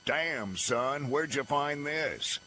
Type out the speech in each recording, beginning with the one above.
Damn, son, where'd you find this?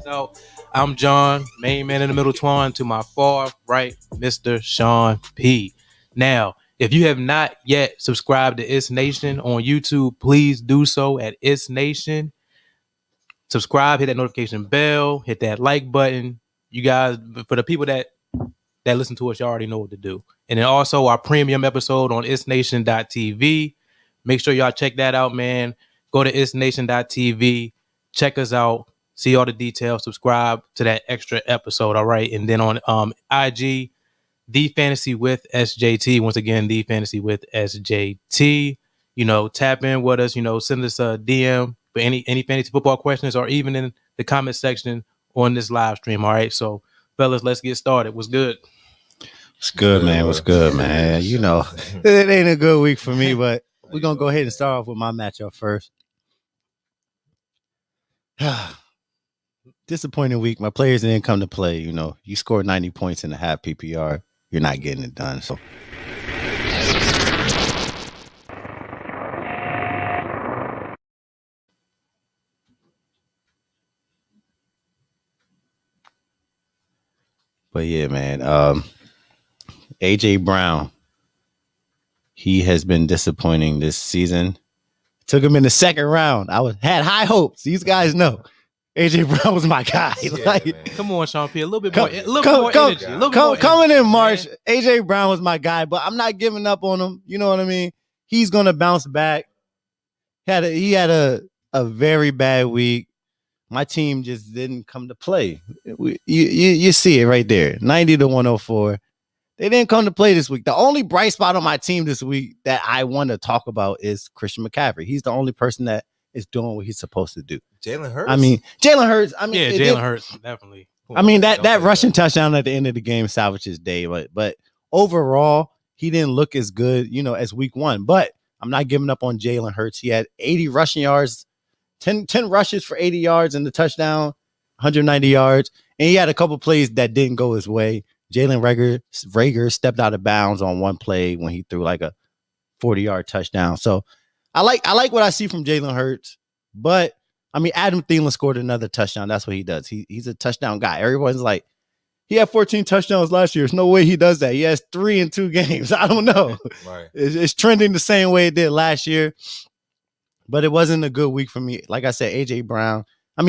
So I'm John, main man in the middle, Toine. To my far right, Mr. Sean P. Now, if you have not yet subscribed to ItsNation on YouTube, please do so at ItsNation. Subscribe, hit that notification bell, hit that like button. You guys, for the people that listen to us, you already know what to do. And then also our premium episode on ItsNation.tv. Make sure y'all check that out, man. Go to ItsNation.tv, check us out, see all the details, subscribe to that extra episode, all right? And then on IG, The Fantasy with SJT. Once again, The Fantasy with SJT. Tap in with us, send us a DM for any fantasy football questions or even in the comment section on this live stream, all right? So, fellas, let's get started. What's good? What's good, man? What's good, man? It ain't a good week for me, but we're going to go ahead and start off with my matchup first. Disappointing week. My players didn't come to play. You scored 90 points in a half PPR. You're not getting it done. So, but yeah, man. AJ Brown, he has been disappointing this season. Took him in the second round. Had high hopes. These guys know AJ Brown was my guy. Yeah, come on, Sean P. A little bit more energy. Coming in March, man. AJ Brown was my guy, but I'm not giving up on him. You know what I mean? He's gonna bounce back. He had a very bad week. My team just didn't come to play. You see it right there. 90 to 104. They didn't come to play this week. The only bright spot on my team this week that I want to talk about is Christian McCaffrey. He's the only person that is doing what he's supposed to do. Jalen Hurts? Jalen Hurts. Jalen Hurts, definitely. That rushing touchdown at the end of the game salvaged his day. But overall, he didn't look as good, as week one. But I'm not giving up on Jalen Hurts. He had 80 rushing yards, 10 rushes for 80 yards and the touchdown, 190 yards. And he had a couple plays that didn't go his way. Jalen Reagor stepped out of bounds on one play when he threw like a 40-yard touchdown. So I like what I see from Jalen Hurts. But, Adam Thielen scored another touchdown. That's what he does. He's a touchdown guy. Everyone's like, he had 14 touchdowns last year. There's no way he does that. He has 3 in 2 games. I don't know. Right. It's trending the same way it did last year. But it wasn't a good week for me. Like I said, A.J. Brown.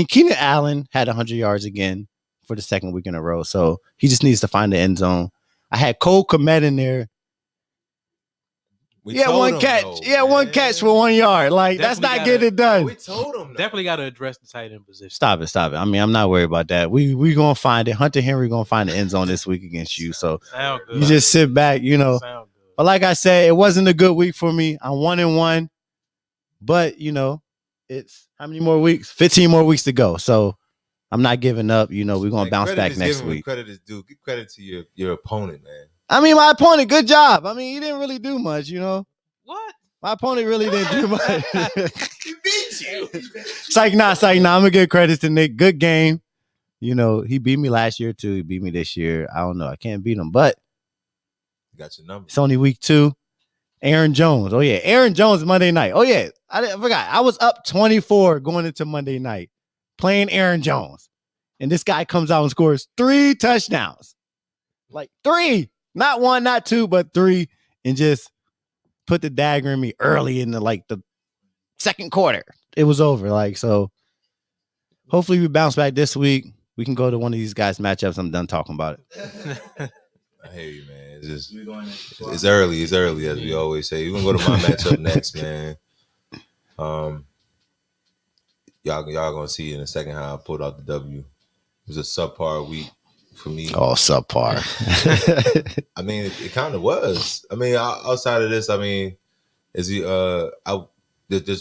Keenan Allen had 100 yards again for the second week in a row. So he just needs to find the end zone. I had Cole Kmet in there. He had one catch for 1 yard. Like, that's not getting it done. We told him. Definitely got to address the tight end position. Stop it. I'm not worried about that. We going to find it. Hunter Henry going to find the end zone this week against you. So you just sit back, But like I said, it wasn't a good week for me. I'm 1-1. But, it's how many more weeks? 15 more weeks to go. So I'm not giving up. We're going to bounce back next week. Credit is due. Give credit to your opponent, man. My opponent, good job. He didn't really do much, What? My opponent really didn't do much. He beat you. Psych, nah. I'm going to give credit to Nick. Good game. He beat me last year, too. He beat me this year. I don't know. I can't beat him, but you got your number. It's only week 2. Aaron Jones. Oh, yeah. Aaron Jones Monday night. Oh, yeah. I forgot. I was up 24 going into Monday night playing Aaron Jones. And this guy comes out and scores 3 touchdowns. Like 3. Not 1, not 2, but 3. And just put the dagger in me early in the second quarter. It was over. So hopefully we bounce back this week. We can go to one of these guys' matchups. I'm done talking about it. I hear you, man. It's early. It's early, as we always say. We're going to go to my matchup next, man. Y'all going to see in a second how I pulled out the W. It was a subpar week for me. Oh, subpar. It kind of was. Outside of this,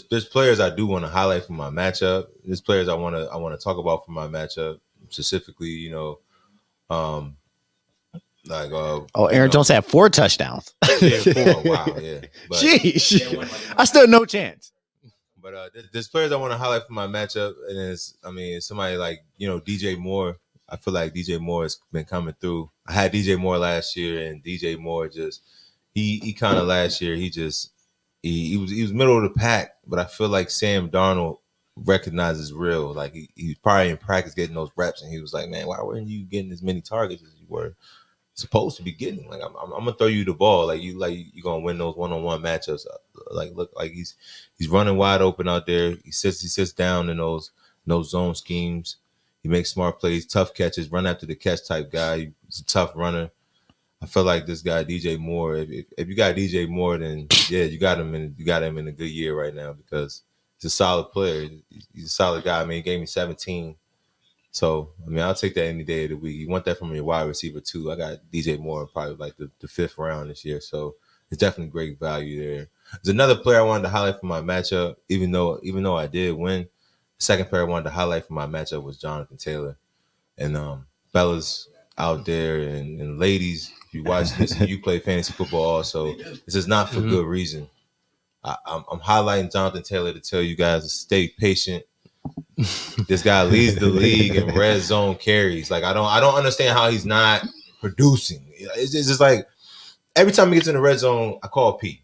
there's players I do want to highlight for my matchup. There's players I want to talk about for my matchup specifically. Aaron Jones had 4 touchdowns. Yeah, 4. Wow, yeah. But, Jeez, I still no chance. But there's players I want to highlight for my matchup, and it's somebody like DJ Moore. I feel like DJ Moore has been coming through. I had DJ Moore last year, and DJ Moore just he kind of last year he was middle of the pack, but I feel like Sam Darnold recognizes real. Like he's probably in practice getting those reps, and he was like, "Man, why weren't you getting as many targets as you were supposed to be getting? Like I'm gonna throw you the ball. Like you gonna win those one-on-one matchups. Like look, like he's running wide open out there. He sits down in those zone schemes. He makes smart plays, tough catches, run after the catch type guy. He's a tough runner. I feel like this guy DJ Moore. If you got DJ Moore, then yeah, you got him in a good year right now because he's a solid player. He's a solid guy. I mean, he gave me 17. So I mean, I'll take that any day of the week. You want that from your wide receiver too. I got DJ Moore probably like the fifth round this year, so it's definitely great value there. There's another player I wanted to highlight for my matchup, even though I did win. The second player I wanted to highlight for my matchup was Jonathan Taylor. And fellas out there and ladies, if you watch this and you play fantasy football also, this is not for good reason. I'm highlighting Jonathan Taylor to tell you guys to stay patient. This guy leads the league in red zone carries. Like I don't understand how he's not producing. It's just like every time he gets in the red zone, I call P.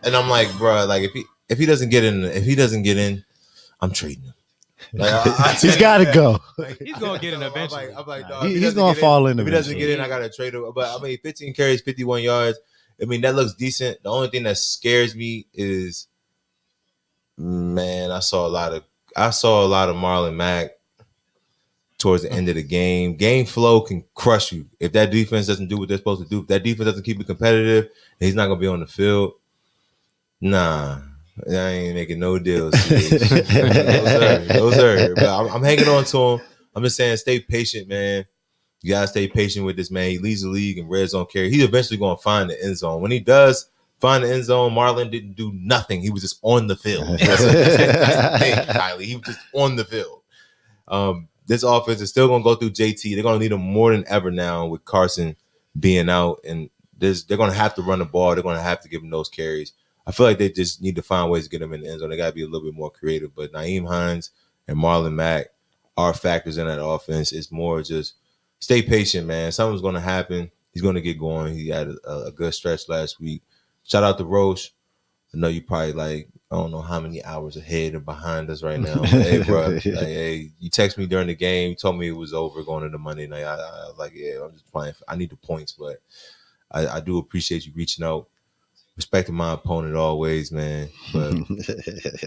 And I'm like, bro, like if he doesn't get in, I'm trading him. Like, he's got to go. Like, He's gonna get in eventually. I'm like, dog, he's gonna fall in. If he doesn't get in, I gotta trade him. But I mean, 15 carries, 51 yards. I mean, that looks decent. The only thing that scares me is, man, I saw a lot of Marlon Mack towards the end of the game. Game flow can crush you if that defense doesn't do what they're supposed to do. If that defense doesn't keep it competitive, and he's not gonna be on the field. Nah. I ain't making no deals. No, sir. But I'm hanging on to him. I'm just saying, stay patient, man. You gotta stay patient with this man. He leads the league in red zone carry. He's eventually gonna find the end zone. When he does find the end zone, Marlon didn't do nothing. He was just on the field. That's the thing, Kylie. He was just on the field. This offense is still gonna go through JT. They're gonna need him more than ever now with Carson being out, and they're gonna have to run the ball. They're gonna have to give him those carries. I feel like they just need to find ways to get him in the end zone. They got to be a little bit more creative. But Nyheim Hines and Marlon Mack are factors in that offense. It's more just stay patient, man. Something's going to happen. He's going to get going. He had a good stretch last week. Shout out to Roche. I know you probably like, I don't know how many hours ahead or behind us right now. But hey, bro, like, hey, you text me during the game. You told me it was over going into Monday night. I was like, yeah, I'm just playing. I need the points, but I do appreciate you reaching out. Respecting my opponent always, man. But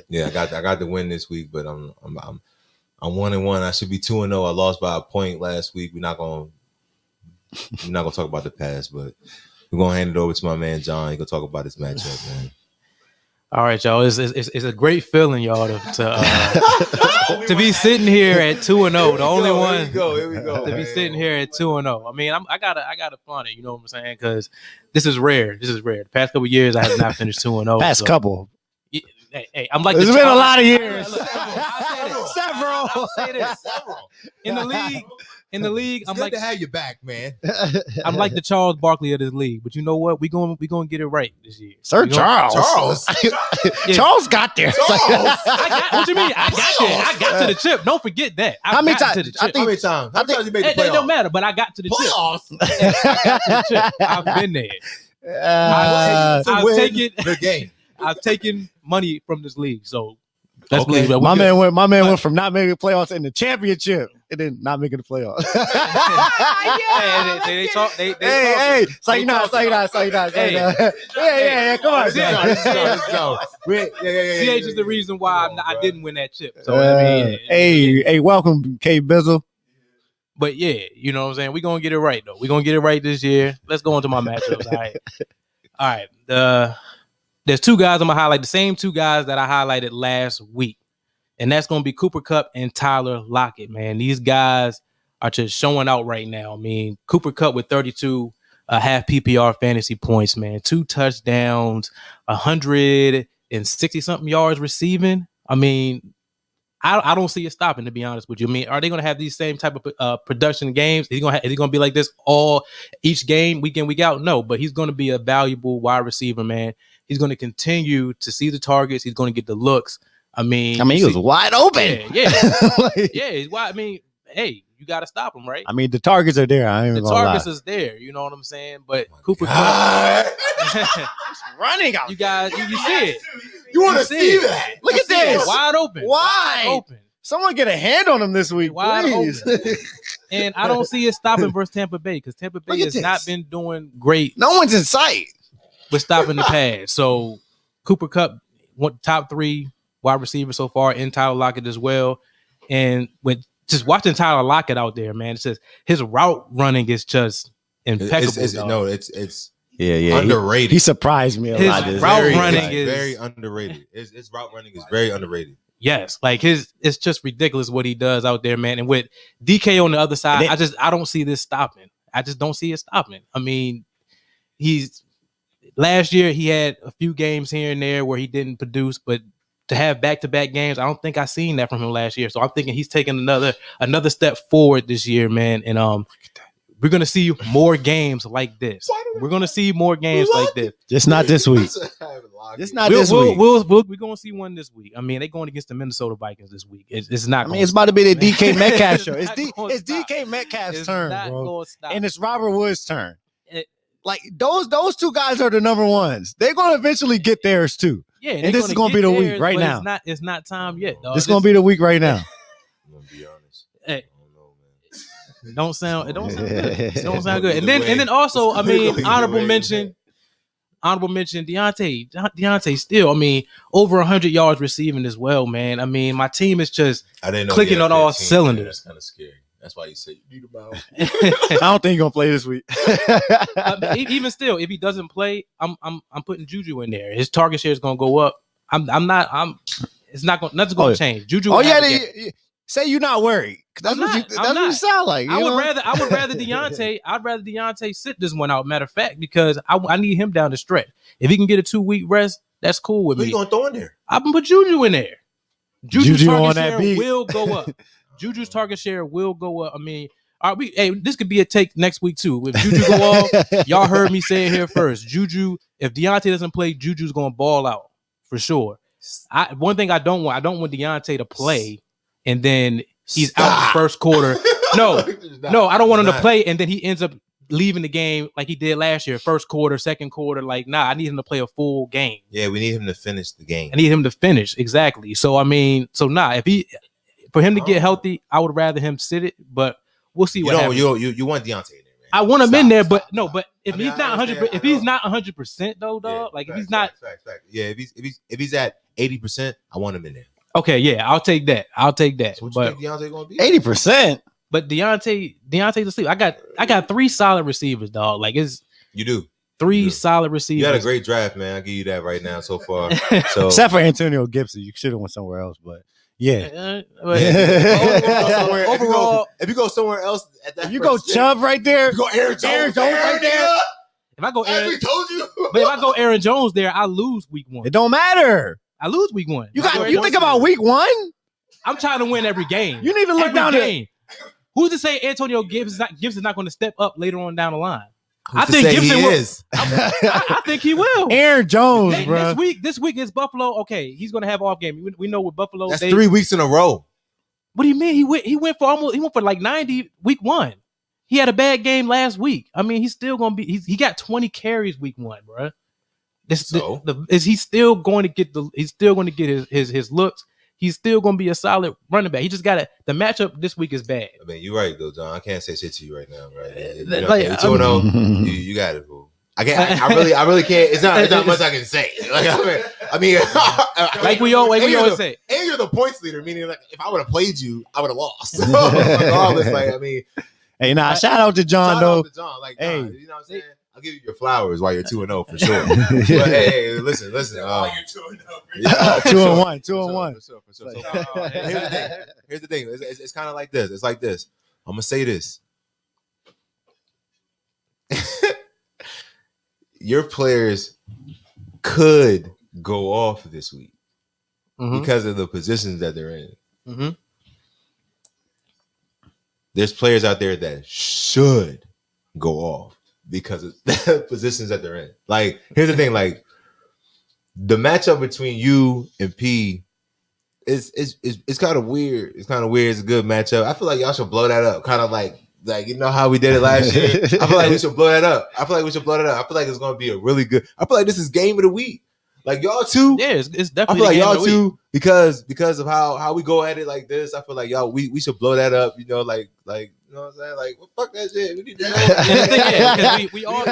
yeah, I got the win this week, but I'm 1-1. I should be 2-0. I lost by a point last week. We're not gonna talk about the past, but we're gonna hand it over to my man John. He gonna talk about this matchup, man. All right, y'all. It's a great feeling, y'all, to be sitting here at 2-0. The only one. Here we go. To be sitting here at 2-0. I mean, I gotta flaunt it. You know what I'm saying? Because this is rare. The past couple of years, I have not finished 2-0. Past couple. Hey, I'm like. It's been a lot of years. Several. I'll say this. Several. In the league, It's I'm good like to have you back, man. I'm like the Charles Barkley of this league. But you know what? We're gonna get it right this year. Sir Charles. Yeah. Charles got there. What you mean? I got there. I got to the chip. Don't forget that. How many times? How many times you made the It playoffs? don't matter, but I got to the chip. I got to the chip. I've been there. The game. I've taken money from this league, so that's Okay. believe. My man went from not making the playoffs in the championship and then not making the playoffs. They talk. Hey, say not. Yeah. Come on, Let's go. CH is the reason why I didn't win that chip. So I mean, hey, welcome, K Bizzle. But yeah, you know what I'm saying. We're gonna get it right though. We're gonna get it right this year. Let's go into my matchups. All right. There's two guys I'm gonna highlight, the same two guys that I highlighted last week, and that's gonna be Cooper Kupp and Tyler Lockett. Man, these guys are just showing out right now. I mean, Cooper Kupp with 32 half PPR fantasy points, man, 2 touchdowns, 160 something yards receiving. I mean, I don't see it stopping, to be honest with you. I mean, are they going to have these same type of production games? Is he going to be like this each game, week in, week out? No, but he's going to be a valuable wide receiver, man. He's going to continue to see the targets. He's going to get the looks. I mean, he was wide open. Yeah. Yeah, he's wide. I mean, hey, you got to stop him, right? I mean, the targets are there. I ain't the even gonna targets lie. is there. You know what I'm saying? But Cooper Kupp, running out. you guys, you see it. You want to see see it. that? Look at this? Wide open. Why? Wide open. Someone get a hand on him this week, Wide please. open. And I don't see it stopping versus Tampa Bay because Tampa Bay Look at has this. not been doing great No one's in sight. with stopping the pass. So Cooper Kupp, top 3 wide receiver so far in Tyler Lockett as well. And with just watching Tyler Lockett out there, man, it's just his route running is just impeccable. It's Yeah. underrated. He surprised me a His lot. This route week. running is very underrated. His route running is very underrated. Yes, like it's just ridiculous what he does out there, man. And with DK on the other side, I don't see this stopping. I just don't see it stopping. I mean, last year he had a few games here and there where he didn't produce, but to have back-to-back games, I don't think I seen that from him last year. So I'm thinking he's taking another step forward this year, man. And we're gonna see more games like this. We're gonna see more games like this. Just not this week. Just not this week. We're gonna see one this week. I mean, they're going against the Minnesota Vikings this week. It's not. I mean, it's about to be the DK Metcalf It's show. It's not DK Metcalf's It's turn, not bro, gonna stop. and it's Robert Woods' turn. It- Like those two guys are the number ones. They're gonna eventually get theirs too. Yeah, And this is gonna be the week right now. It's not time yet, dog. This is gonna be the week right now. I'm gonna be honest. Hey. I don't know, man. It don't sound good. It Don't sound good. And then also, I mean, honorable mention, Deontay still, I mean, over 100 yards receiving as well, man. I mean, my team is just I didn't know clicking he had on all 15, cylinders. man. That's kind of scary. That's why you say you need him out. I don't think he's gonna play this week. Even still, if he doesn't play, I'm putting Juju in there. His target share is gonna go up. It's not gonna nothing's gonna change. Juju. Oh yeah, say you're not worried. That's I'm what not. that's what you sound like. I would rather Deontay. I'd rather Deontay sit this one out. Matter of fact, because I need him down the stretch. If he can get a 2-week rest, that's cool with Who me. you gonna throw in there? I'm gonna put Juju in there. Juju's Juju on target that share beat. will go up. Juju's target share will go up. I mean, this could be a take next week too. If Juju go off, y'all heard me say it here first. Juju, if Deontay doesn't play, Juju's gonna ball out for sure. One thing I don't want Deontay to play, and then he's out the first quarter. No, I don't want him to play, and then he ends up leaving the game like he did last year, first quarter, second quarter. Like, nah, I need him to play a full game. Yeah, we need him to finish the game. I need him to finish exactly. So I mean, for him to get healthy, I would rather him sit it, but we'll see what happens. You want Deontay in there, man. I want him in there, but if I mean, he's not 100, if he's not 100% though, dog, like if he's not, fact. Yeah, if he's at 80%, I want him in there. okay, yeah, I'll take that. So what But you think Deontay gonna be? 80%. but Deontay's asleep. I got 3 solid receivers, dog. Like it's You do. 3 solid receivers. You had a great draft, man. I'll give you that right now so far. So Except for Antonio Gibson, you should have went somewhere else, but yeah. Overall, if you go somewhere else at that, If you go Chubb right there, you go Aaron Jones right there. if I go As we Aaron, told you. but if I go Aaron Jones there, I lose week 1. it don't matter. I lose week 1. You think about week 1? I'm trying to win every game. You need to look Every down game. Who's to say Antonio Gibson's not going to step up later on down the line? Who's I to think say Gibson he will. is. I think he will. Aaron Jones, bro. This week is Buffalo. Okay, he's going to have off game. We know with Buffalo. That's 3 weeks in a row. What do you mean? He went for like 90 week 1. He had a bad game last week. I mean, he's still going to be. He got 20 carries week 1, bro. He's still going to get his looks. He's still going to be a solid running back. He just got the matchup this week is bad. I mean, you're right though, John. I can't say shit to you right now, right? You Like, 2-0. You got it, boo. I really can't. It's not much I can say. Like I mean, Like we always say. And you're the points leader, meaning like if I would have played you, I would have lost. So, regardless, like I mean, Hey, shout out to John shout though. out to John. Like, Hey. you know what I'm saying? I'll give you your flowers while you're 2-0 for sure. But hey, listen. While you're 2-0. Yeah. 2-1, 2-1. For sure. So, here's the thing. It's kind of like this. It's like this. I'm gonna say this. Your players could go off this week because of the positions that they're in. Mm-hmm. There's players out there that should go off because of the positions that they're in. Like, here's the thing. Like, the matchup between you and P is kind of weird. It's kind of weird. It's a good matchup. I feel like y'all should blow that up. Kind of like you know how we did it last year. I feel like we should blow that up. I feel like it's going to be a really good. I feel like this is game of the week. Like y'all two, Yeah, it's I definitely. feel like the game y'all of the week. two because of how we go at it like this. I feel like y'all we should blow that up. You know, like you know what I'm saying? Like, well, fuck that shit. We need to We all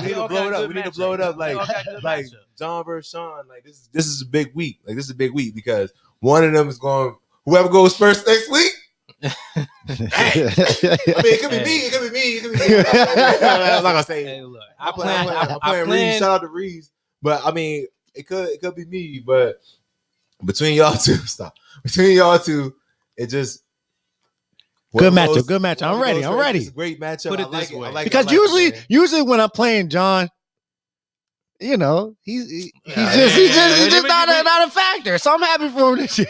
we need to blow it up. We need to blow it up. Like John versus Sean. Like this is a big week. Like this is a big week because one of them is going. Whoever goes first next week. Hey. I mean, it could be me. It could be me. It could be me. I'm not gonna say. Hey, look, I'm playing Reeves. Shout out to Reeves. But I mean, it could be me. But between y'all two, Between y'all two, it just good matchup. I'm ready. It's a great matchup. Put it I like this way. I like Because usually when I'm playing John, you know, he's just not a factor. So I'm happy for him this year.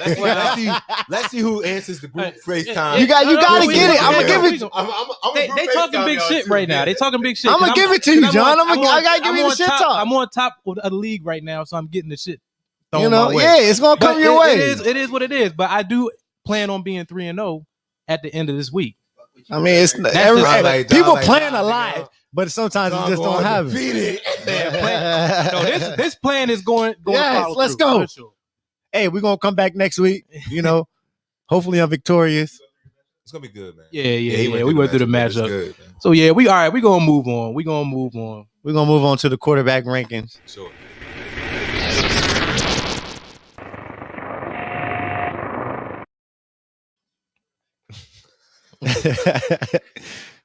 Let's see who answers the group FaceTime. You gotta get it. I'm gonna give it. They talking big shit right now. They talking big shit. I'm gonna give it to you, John. I gotta give you the shit talk. I'm on top of the league right now, so I'm getting the shit. You know, yeah, it's gonna come your way. It is what it is. But I do plan on being 3-0 at the end of this week. I mean, it's people plan a lot. But sometimes you just don't have it. No, this plan is going. Yes, let's go. Sure. Hey, we're gonna come back next week. You know, hopefully I'm victorious. It's gonna be good, man. Yeah. We went through the matchup. Good, so yeah, all right. We're gonna move on. We're gonna move on to the quarterback rankings. Sure.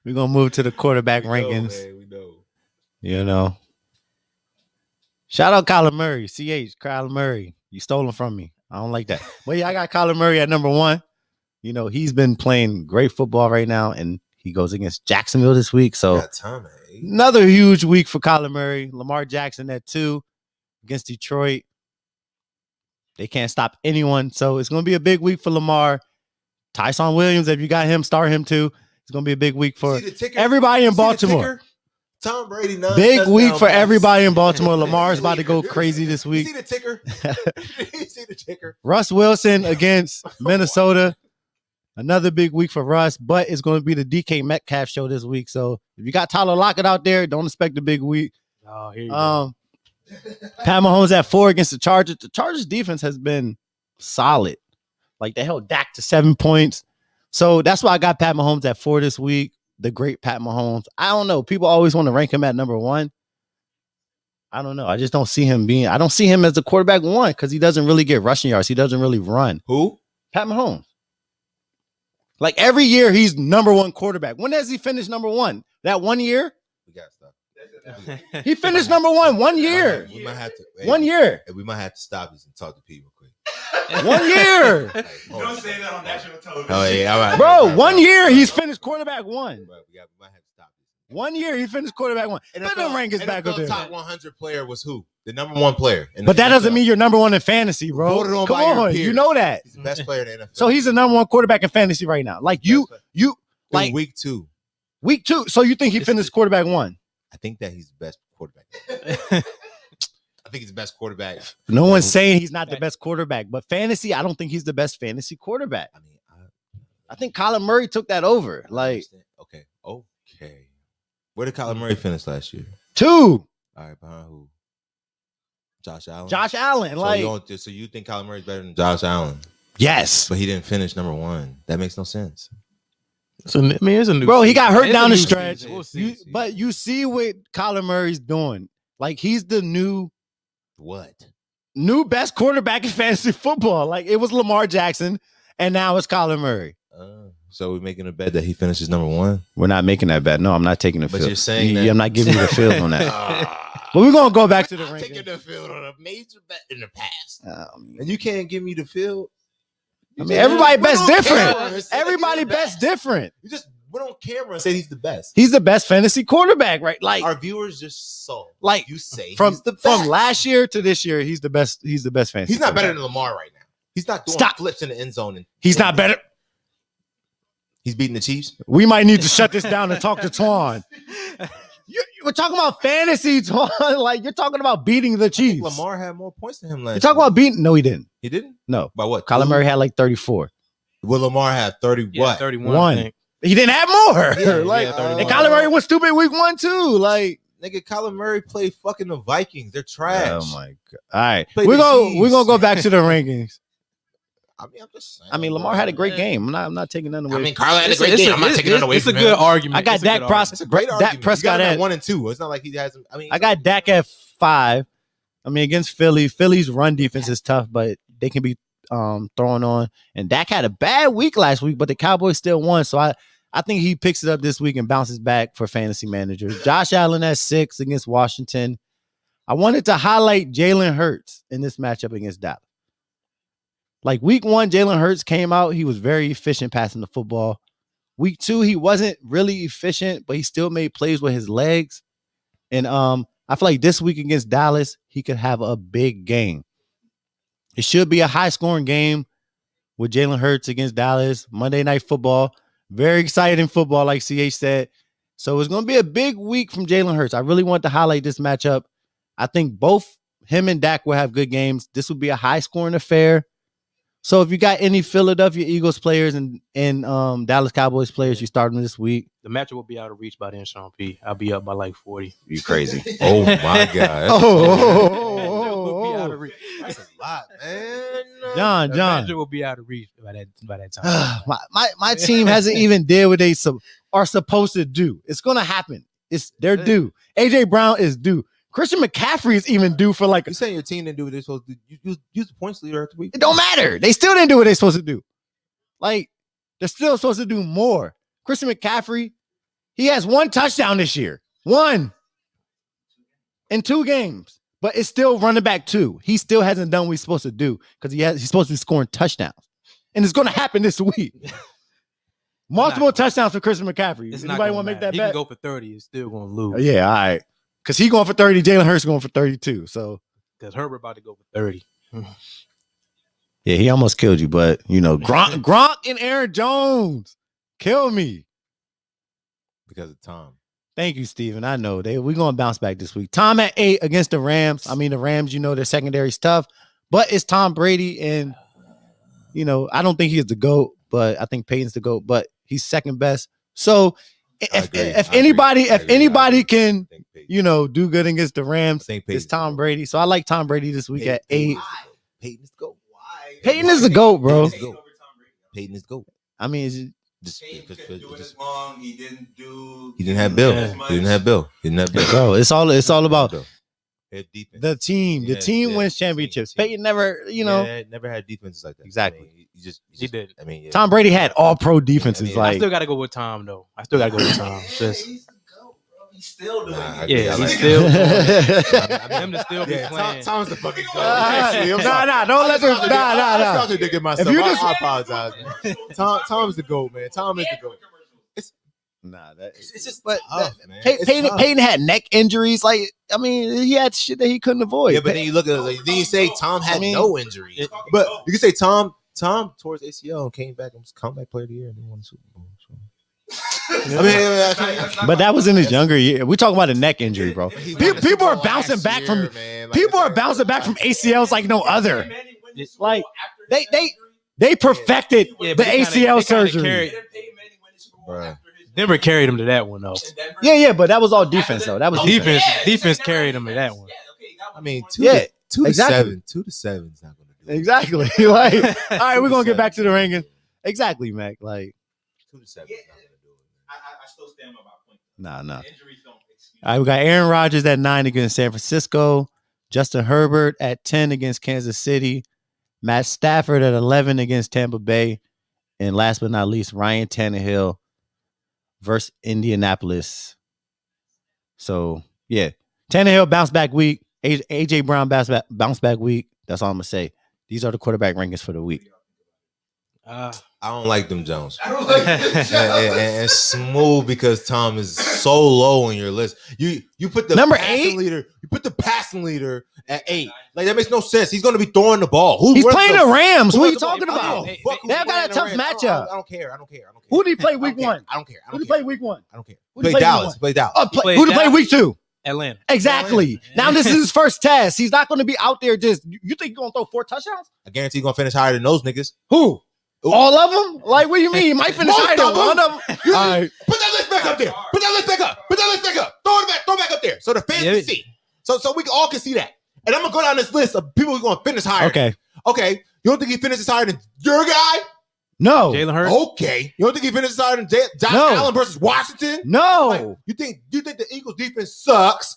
We're gonna move to the quarterback rankings. Man, we know. You know. Shout out Kyler Murray. Kyler Murray. You stole him from me. I don't like that. But yeah, I got Kyler Murray at number 1. You know, he's been playing great football right now, and he goes against Jacksonville this week. So another huge week for Kyler Murray. Lamar Jackson at 2 against Detroit. They can't stop anyone. So it's gonna be a big week for Lamar. Tyson Williams, if you got him, start him too. It's going to be a big week for everybody in Baltimore. Tom Brady, big week for everybody in Baltimore. Lamar's about to go crazy this week. You see the ticker? You see the ticker? Russ Wilson against Minnesota. Another big week for Russ, but it's going to be the DK Metcalf show this week. So if you got Tyler Locket out there, don't expect a big week. Oh, here you go. Pat Mahomes at 4 against the Chargers. The Chargers defense has been solid. Like they held Dak to 7 points. So that's why I got Pat Mahomes at 4 this week. The great Pat Mahomes. I don't know. People always want to rank him at number 1. I don't know. I just don't see him I don't see him as the quarterback 1 because he doesn't really get rushing yards. He doesn't really run. Who? Pat Mahomes. Like every year he's number 1 quarterback. When has he finished number 1? That 1 year? We got stuff. He finished number 1 year. We might have to. 1 year. We might have to stop this and talk to people quick. 1 year. Don't say that on national television. Oh yeah, all right. Bro, 1 year he's finished quarterback 1. Bro, we might have to stop this. 1 year he finished quarterback 1. Let them rank his back up there. Top 100 player was who? The number 1 player. But that doesn't mean you're number 1 in fantasy, bro. Voted on Come by your on, peers. you know that. He's the best player in the NFL. So he's the number 1 quarterback in fantasy right now. Like you like week 2. Week 2. So you think he finished quarterback 1? I think that he's the best quarterback. I think he's the best quarterback. No one's saying he's not the best quarterback, but fantasy, I don't think he's the best fantasy quarterback. I mean, I think Kyler Murray took that over. Like, okay. Where did Kyler Murray finish last year? 2. All right, behind who? Josh Allen. So you think Kyler Murray's better than Josh Allen? Yes, but he didn't finish number 1. That makes no sense. So I mean, it's a new. Bro, he got hurt down the stretch. We'll see. But you see what Kyler Murray's doing. Like he's the new best quarterback in fantasy football. Like it was Lamar Jackson, and now it's Kyler Murray. So we're making a bet that he finishes number 1. We're not making that bet. No, I'm not taking the field. But you're saying that I'm not giving you the field on that. But we're gonna go back to the ranking. Taking the field on a major bet in the past, and you can't give me the field. I mean, everybody bets different. Everybody bets different. You just went on camera and said he's the best. He's the best fantasy quarterback, right? Like our viewers just saw. Like you say from he's the best. From last year to this year, he's the best. He's the best fantasy. He's not better than Lamar right now. He's not doing flips in the end zone. He's not better. He's beating the Chiefs. We might need to shut this down and talk to Toine. We're talking about fantasy, Toine. Like you're talking about beating the Chiefs. Lamar had more points than him last year. You're talking about beating. No, he didn't. He didn't. No. By what? Kyler Murray had like 34. Well, Lamar had 30. What? 31. He didn't have more. Yeah, like, yeah, and Kyler Murray was stupid week 1 too. Like, Nigga, Kyler Murray played fucking the Vikings. They're trash. Oh my god! All right, Play we're the gonna Chiefs. go back to the rankings. I mean, I'm just saying. I mean, Lamar bro, had a great man. game. I'm not taking nothing away. I mean, Carl had a great It's game. I'm not taking none away It's a from good him. argument. I got It's a good Dak argument. It's a great argument. Dak Prescott You got him at at 1 and 2. It's not like he hasn't. I mean, I got Dak at 5. I mean, against Philly, Philly's run defense is tough, but they can be thrown on. And Dak had a bad week last week, but the Cowboys still won. So I think he picks it up this week and bounces back for fantasy managers. Josh Allen at 6 against Washington. I wanted to highlight Jalen Hurts in this matchup against Dallas. Like week 1, Jalen Hurts came out. He was very efficient passing the football. Week 2, he wasn't really efficient, but he still made plays with his legs. And I feel like this week against Dallas, he could have a big game. It should be a high-scoring game with Jalen Hurts against Dallas. Monday Night Football. Very exciting football, like CH said. So it's going to be a big week from Jalen Hurts. I really want to highlight this matchup. I think both him and Dak will have good games. This will be a high-scoring affair. So if you got any Philadelphia Eagles players and Dallas Cowboys players, you start them this week. The matchup will be out of reach by then, Sean P. I'll be up by like 40. You crazy. Oh my god. Will be out of reach. That's a lot, man. John. The matchup will be out of reach by that time. my team hasn't even did what they are supposed to do. It's going to happen. They're due. AJ Brown is due. Christian McCaffrey is even due for like. You saying your team didn't do what they're supposed to do? Use the points leader after week. It don't matter. They still didn't do what they're supposed to do. Like, they're still supposed to do more. Christian McCaffrey, he has 1 touchdown this year. 1 in 2 games. But it's still running back 2. He still hasn't done what he's supposed to do because he's supposed to be scoring touchdowns. And it's going to happen this week. Multiple touchdowns for Christian McCaffrey. Anybody want to make that he bet? He can go for 30. He's still going to lose. Yeah, all right. Because he going for 30. Jalen Hurts going for 32. So Because Herbert about to go for 30. yeah, he almost killed you. But, Gronk and Aaron Jones kill me. Because of Tom. Thank you, Steven. I know we're going to bounce back this week. Tom at 8 against the Rams. I mean, the Rams, their secondary's tough. But it's Tom Brady. And, I don't think he's the GOAT. But I think Peyton's the GOAT. But he's second best. So if anybody can, do good against the Rams, it's Tom Brady. So I like Tom Brady this week at 8. Peyton is the GOAT. Why? Peyton is the GOAT, bro. Peyton is the GOAT. I mean, Peyton couldn't do it as long. He didn't have Bill. He didn't have Bill. bro, it's all about defense. the team. The team wins championships. Peyton never, never had defenses like that. Exactly. I mean, He did. I mean, Tom Brady had all pro defenses. I still got to go with Tom, though. He's the GOAT, bro. He's still doing it. Yeah, he's he's still doing it. still. Him to still be playing. Tom's the fucking GOAT. Don't let them. I contradicted myself. If you just- I apologize, man. Tom's the GOAT, man. Tom is the GOAT. It's just but tough, man. Peyton had neck injuries. Like, I mean, he had shit that he couldn't avoid. Yeah, but then you look at it, then you say Tom had no injuries. But you can say Tom tore his ACL and came back and was comeback player of the year and won the Super Bowl. So. But that was in his younger year. We talking about a neck injury, bro. People are bouncing back from ACLs like no other. Like they perfected the ACL surgery. Denver carried him to that one, though. Yeah, but that was all defense, though. That was defense. Defense carried him to that one. I mean, 2 to 7. 2 to 7 is not going to do it. Exactly. Like, all right, we're gonna get back to the ringing. Exactly, Mac. Like 2 to 7 is not going to do it. I still stand by my point. Nah. Injuries don't excuse. All right, we got Aaron Rodgers at 9 against San Francisco. Justin Herbert at 10 against Kansas City. Matt Stafford at 11 against Tampa Bay. And last but not least, Ryan Tannehill versus Indianapolis. So, yeah. Tannehill bounce back week. AJ Brown bounce back week. That's all I'm going to say. These are the quarterback rankings for the week. I don't like them Jones. I don't like and smooth because Tom is so low on your list. You put the Number passing 8? leader. You put the passing leader at 8. Like that makes no sense. He's going to be throwing the ball. He's playing the Rams. What are you talking about? They They've got a tough matchup. I don't care. Who did he play week 1? I don't care. Who did he play week 1? I don't care. Who did he Play play Dallas. week Play Dallas. Who did he play week 2? Atlanta. Exactly. Now this is his first test. He's not going to be out there just. You think he's going to throw 4 touchdowns? I guarantee he's going to finish higher than those niggas. Who? All of them? Like, what do you mean? He might finish Most higher of than them. one of them. All right. Put that list back up there. Put that list back up. Put that list back up. Throw it back up there so the fans can see. So we all can see that. And I'm gonna go down this list of people who's gonna finish higher. Okay. You don't think he finishes higher than your guy? No. Jalen Hurts. Okay. You don't think he finishes higher than Josh Allen versus Washington? No. Like, you think the Eagles defense sucks?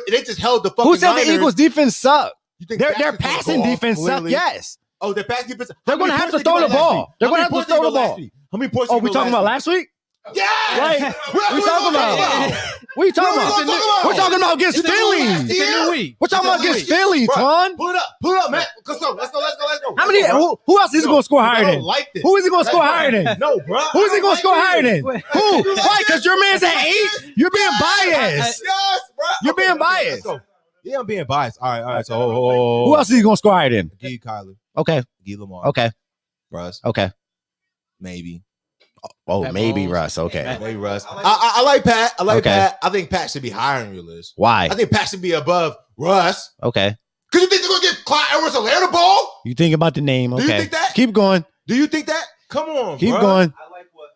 They just held the fucking Who said Niners. the Eagles defense suck? You think Their Jackson's gonna passing go off defense suck. completely? Yes. Oh, their passing defense. They're going to have to throw the ball. They're going to have to throw the ball. How many points? Oh, we talking about last week? Yeah. Like, what we talking about? What are you talking about? We're talking about against Philly. We're talking about against Philly, Toine. Pull it up, man. Let's go. How many? Who else is he going to score higher than? Who is he going to score higher than? No, bro. Who is he going to score higher than? Who? Why? Because your man's at 8. You're being biased. Yes, bro. You're being biased. Yeah, I'm being biased. All right. So who else is he going to score higher than? Give Kyler. Okay. Give Lamar. Okay. Russ. Okay. Maybe. Oh, Pat maybe Mahomes. Russ. Okay. Maybe Russ. I like Pat. Okay. Pat. I think Pat should be higher on your list. Why? I think Pat should be above Russ. Okay. Because you think they're going to get Clyde Edwards-Helaire the ball? You think about the name. Okay. Do you think that? Keep going. Do you think that? Come on, Keep bro. going. I like what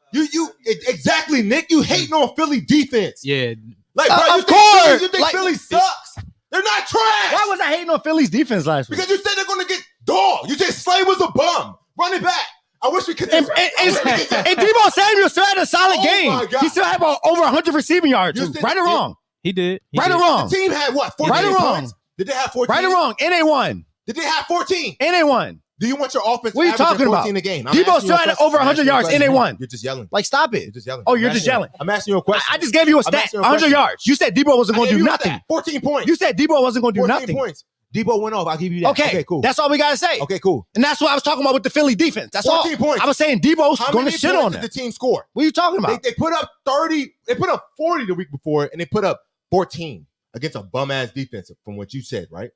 Exactly, Nick. You hating on Philly defense. Yeah. Like, bro, Of you think course. you think Like, Philly sucks? They're not trash. Why was I hating on Philly's defense last week? Because you said they're going to get dog. You said Slay was a bum. Running back. I wish we could. And Deebo Samuel still had a solid Oh game. my God. He still had about over 100 receiving yards. You Too. said- Right or wrong? He did. Right or wrong? The team had what? 14 Right or wrong? points? Did they have 14? Right or wrong? And they won. Did they have 14? And they won. Do you want your offense? What are you averaging talking 14 about? a game? Deebo still had over 100 yards, and they won. You're just yelling. Like, stop You're it. just yelling. Oh, you're I'm just asking yelling. I'm asking you a question. I just gave you a I'm stat. asking you a 100 question. yards. You said Deebo wasn't going to do nothing. 14 points. You said Deebo wasn't going to do 14 nothing. points. Deebo went off. I'll give you that. Okay, cool. That's all we got to say. Okay, cool. And that's what I was talking about with the Philly defense. That's all. 14 points. I was saying Deebo's How going to many shit points on did them. the team score? What are you talking about? They put up 30. They put up 40 the week before, and they put up 14 against a bum-ass defense from what you said, right?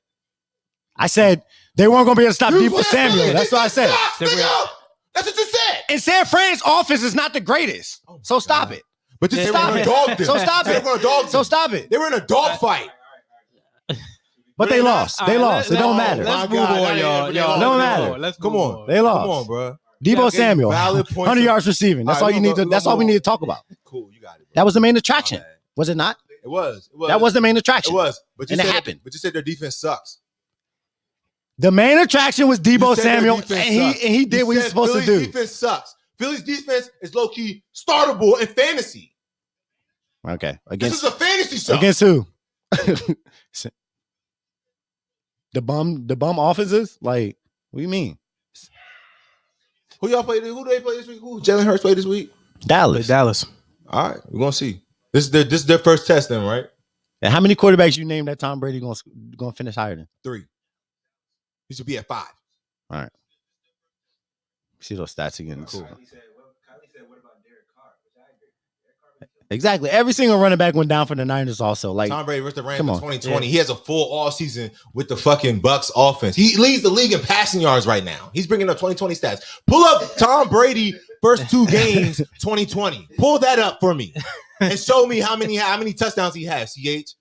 I said they weren't going to be able to stop You Deebo said Samuel. Philly That's what I said. sucks, nigga. That's what you said. And San Fran's offense is not the greatest. Oh, So stop God. it. But you Yeah, said stop they were it. a dog them. So stop They it. were a dog So them. stop it. They were in a dog fight. But they lost. They lost. It don't matter. Let's My move God, on, y'all. y'all. Don't matter. Let's Come move on. They lost. Come on, bro. Deebo Samuel, Valid points. 100 yards receiving. That's All all right, you we're need to. gonna- That's we're all we gonna- need to talk about. Cool, you got it. Bro. That was the main attraction, My bad. was it not? It was. That was the main It attraction. was. But you And it said happened. But you said their defense sucks. The main attraction was You Deebo said their Samuel, defense and sucks. he did You what he was said supposed to Philly's do. defense sucks. Philly's defense is low key startable in fantasy. Okay, This is a fantasy show. against who? the bum offenses. Like, what do you mean? Who y'all played? Who they play this week? Who Jalen Hurts played this week? Dallas. Dallas. All right, we're gonna see. This is their first test, then, right? And how many quarterbacks you named that Tom Brady gonna finish higher than? 3. He should be at 5. See those stats again. Cool. Kylie said, what about Derek Carr? Which I agree. Derek Carr makes Exactly. Every single running back went down for the Niners. Also, like, Tom Brady versus the Rams come in on. 2020. He has a full all season with the fucking Bucks offense. He leads the league in passing yards right now. He's bringing up 2020 stats. Pull up Tom Brady first 2 games 2020. Pull that up for me and show me how many touchdowns he has. CH.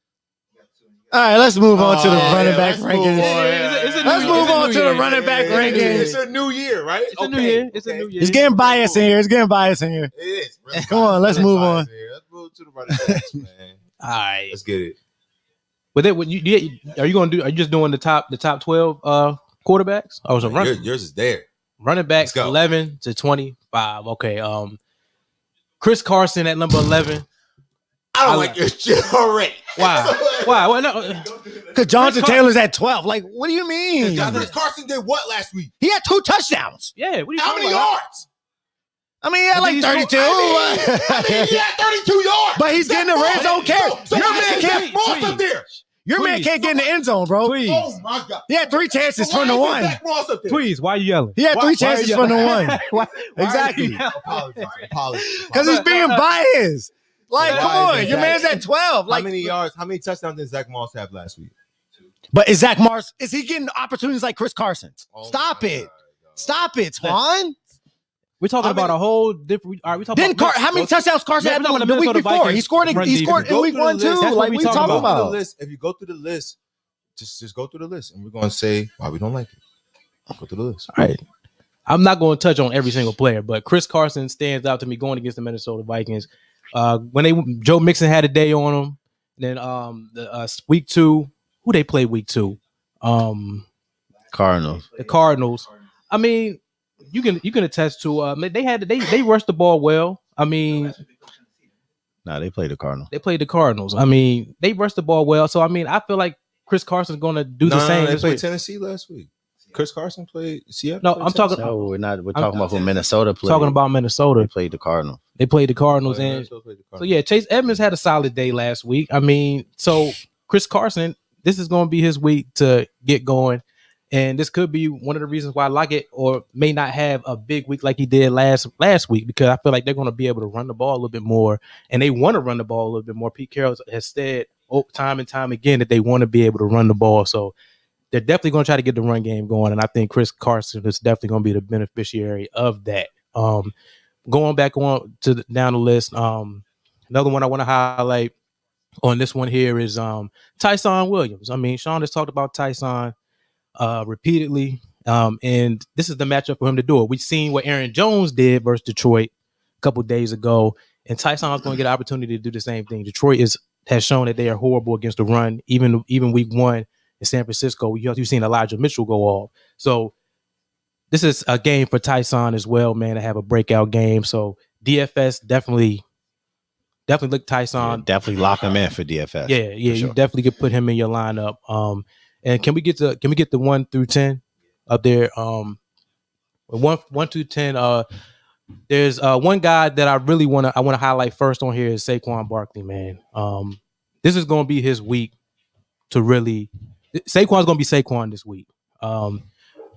all right, let's move on to the Oh, running yeah, back let's move rankings. on. Let's move on to the running back rankings. It's a new year, right? It's a new year. It's a new year. It's getting biased in here. It's getting biased in here. It is. Really Come on, let's biased. move Really on. biased here. Let's move to the running backs, man. All right. Let's get it. With it, are you just doing the top 12 quarterbacks? Or was it Yours is there. running backs Let's go. 11 to 25? Okay. Chris Carson at number 11. I don't I like your shit already. Why? Why? Well, no. Because Jonathan Taylor's at 12. Like, what do you mean? Chris Carson did what last week? He had 2 touchdowns. Yeah. What are you How talking many about? yards? I mean, he had like he's 32. I mean, he had 32 yards. But he's getting the red zone carry. So Your why man is can't- Zach Moss up there? Your man Please. can't get in the end zone, bro. Please. Oh my God. He had 3 chances So from the why is one. Zach Moss up there? Please, why are you yelling? He had 3 Why chances you from the yelling? one. Why Exactly. Apologies. Because he's being biased. Like, Why come is on. Your Zach- man's at 12. How Like, many yards? How many touchdowns did Zach Moss have last week? but is Zach Mars, is he getting opportunities like Chris Carson? Oh Stop my it. God. Stop it, Twan. We're talking How about many- a whole different. All right, we talking Didn't about How many touchdowns Carson Yeah, had we're talking the about week Minnesota before? Vikings He scored run in defense. week 1 too. That's what Like, we what you talking talking about. about? If you go through the list, just go through the list, and we're gonna say why we don't like it. Go through the list. All right. I'm not going to touch on every single player, but Chris Carson stands out to me going against the Minnesota Vikings. When Joe Mixon had a day on him, then week 2, who they played week 2? Cardinals. The Cardinals. I mean, you can attest to they rushed the ball well. I mean, No, they played the Cardinals. they played the Cardinals. I mean, they rushed the ball well. So I mean, I feel like Chris Carson's going to do the same. They this played week. Tennessee last week. Chris Carson played Seattle. No, I'm talking. No, we're not. We're talking about who Minnesota played. Talking about Minnesota. They played the Cardinals. They played the Cardinals, and so yeah, Chase Edmonds had a solid day last week. I mean, so Chris Carson, this is going to be his week to get going, and this could be one of the reasons why Locket or may not have a big week like he did last week, because I feel like they're going to be able to run the ball a little bit more, and they want to run the ball a little bit more. Pete Carroll has said time and time again that they want to be able to run the ball, so they're definitely going to try to get the run game going, and I think Chris Carson is definitely going to be the beneficiary of that. Going back on to down the list, another one I want to highlight on this one here is Tyson Williams. I mean, Sean has talked about Tyson repeatedly, and this is the matchup for him to do it. We've seen what Aaron Jones did versus Detroit a couple days ago, and Tyson is going to get an opportunity to do the same thing. Detroit has shown that they are horrible against the run, even week 1 in San Francisco. You've seen Elijah Mitchell go off. So this is a game for Tyson as well, man, to have a breakout game. So DFS definitely look Tyson. Yeah, definitely lock him in for DFS. Yeah, for sure. you definitely could put him in your lineup. And can we get the 1 through 10 up there? 1 through 10. There's one guy that I want to highlight first on here is Saquon Barkley, man. This is going to be his week to really. Saquon's going to be Saquon this week.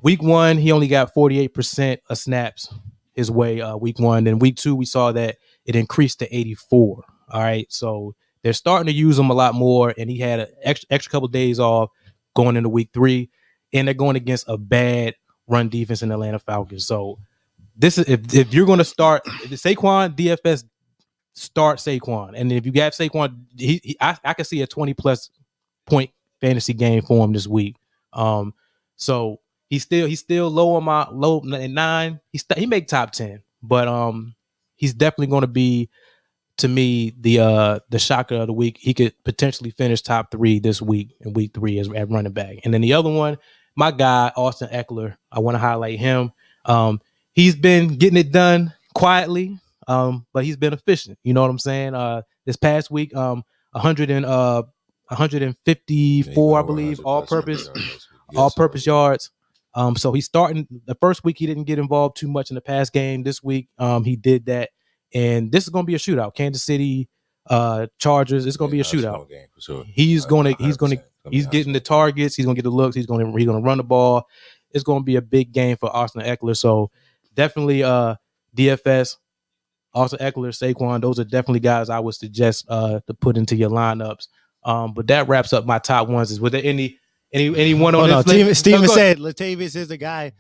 Week 1, he only got 48% of snaps his way. Week 1, then week 2, we saw that it increased to 84. All right, so they're starting to use him a lot more, and he had an extra couple days off going into week 3, and they're going against a bad run defense in the Atlanta Falcons. So this is if you're going to start Saquon DFS, start Saquon, and if you got Saquon, I can see a 20+ point fantasy game for him this week. So he's still low at 9. He make top 10, but he's definitely going to be, to me, the shocker of the week. He could potentially finish top 3 this week in week 3 at running back. And then the other one, my guy Austin Eckler, I want to highlight him. He's been getting it done quietly, but he's been efficient. You know what I'm saying? This past week, 154, I believe, all-purpose yards. So he's starting. The first week he didn't get involved too much in the pass game. This week he did that, and this is going to be a shootout. Kansas City Chargers. It's going to be a shootout. Game for sure. He's getting the targets. He's going to get the looks. He's going to run the ball. It's going to be a big game for Austin Eckler. So definitely DFS. Austin Eckler, Saquon, those are definitely guys I would suggest to put into your lineups. But that wraps up my top ones. Is there anyone on this list? Steven said Latavius is the guy.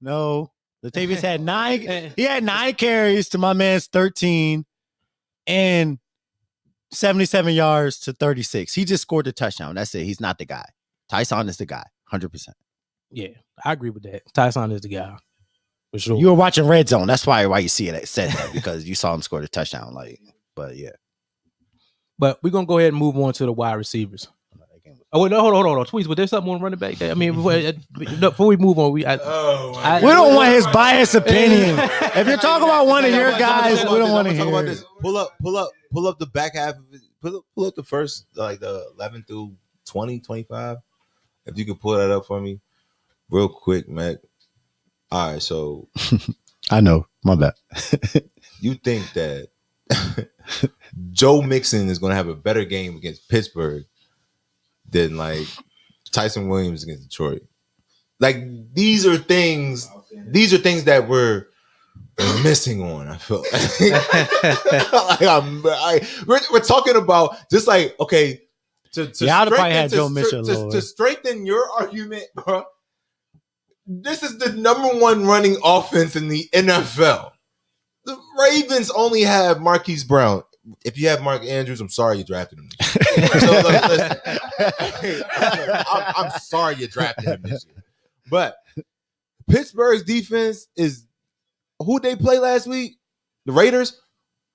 No, Latavius had 9. He had 9 carries to my man's 13 and 77 yards to 36. He just scored a touchdown. That's it. He's not the guy. Tyson is the guy, 100%. Yeah, I agree with that. Tyson is the guy. For sure. You were watching Red Zone. That's why you said that, because you saw him score the touchdown. But yeah. But we're gonna go ahead and move on to the wide receivers. Oh wait, no, hold on, Tweets. But there's something on running back there. I mean, before we move on, we don't want his biased opinion. If you're talking about one of your guys, we don't want to hear. About this. Pull up the back half of it. Pull up the first, like the 11 through 20, 25. If you could pull that up for me, real quick, Mac. All right, so I know, my bad. You think that Joe Mixon is going to have a better game against Pittsburgh than like Tyson Williams against Detroit? Like these are things that we're missing on. I feel like we're talking about just like, okay, to strengthen your argument, bro. This is the number 1 running offense in the NFL. The Ravens only have Marquise Brown. If you have Mark Andrews, I'm sorry you drafted him. So, listen, I'm sorry you drafted him this year. But Pittsburgh's defense is who they play last week? The Raiders.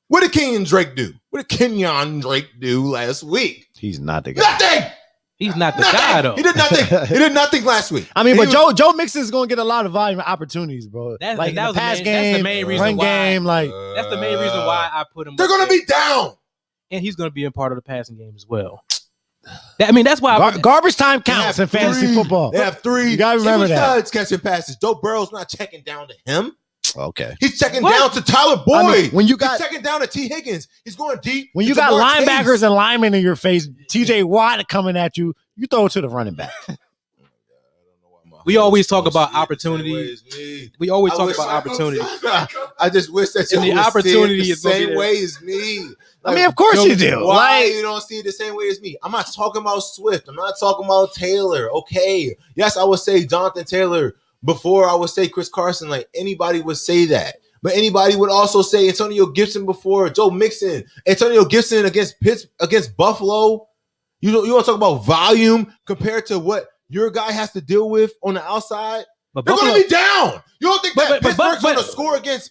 What did Kenyon Drake do? What did Kenyon Drake do last week? He's not the guy. Nothing. He's not the guy though. He did nothing. He did nothing last week. I mean, And but Joe Mixon is going to get a lot of volume opportunities, bro. That like was in the pass that's game, the main reason run why. game, like That's the main reason why I put him. They're up going to there. be down. And he's going to be a part of the passing game as well. That's why garbage time They counts have in fantasy three. football. They have 3. You gotta remember He that. was catching passes. Joe Burrow's not checking down to him. Okay. He's checking What? down to Tyler Boyd. I mean, when you got- He's checking down to T. Higgins. He's going deep. When you to got Jamar linebackers Chase. and linemen in your face, TJ Watt coming at you, you throw it to the running back. We always talk Oh, about shit, the same opportunity. way as me. we always I talk wish about I- opportunity. I just wish that And the you would opportunity see it is the gonna be same there. way as me. I mean, of course you do. Why Like, you don't see it the same way as me? I'm not talking about Swift. I'm not talking about Taylor. Okay. Yes, I would say Jonathan Taylor before I would say Chris Carson. Like anybody would say that. But anybody would also say Antonio Gibson before Joe Mixon. Antonio Gibson against Buffalo. You want to talk about volume compared to what your guy has to deal with on the outside? But They're Buffalo, going to be down. You don't think that But- Pittsburgh's going to but- score against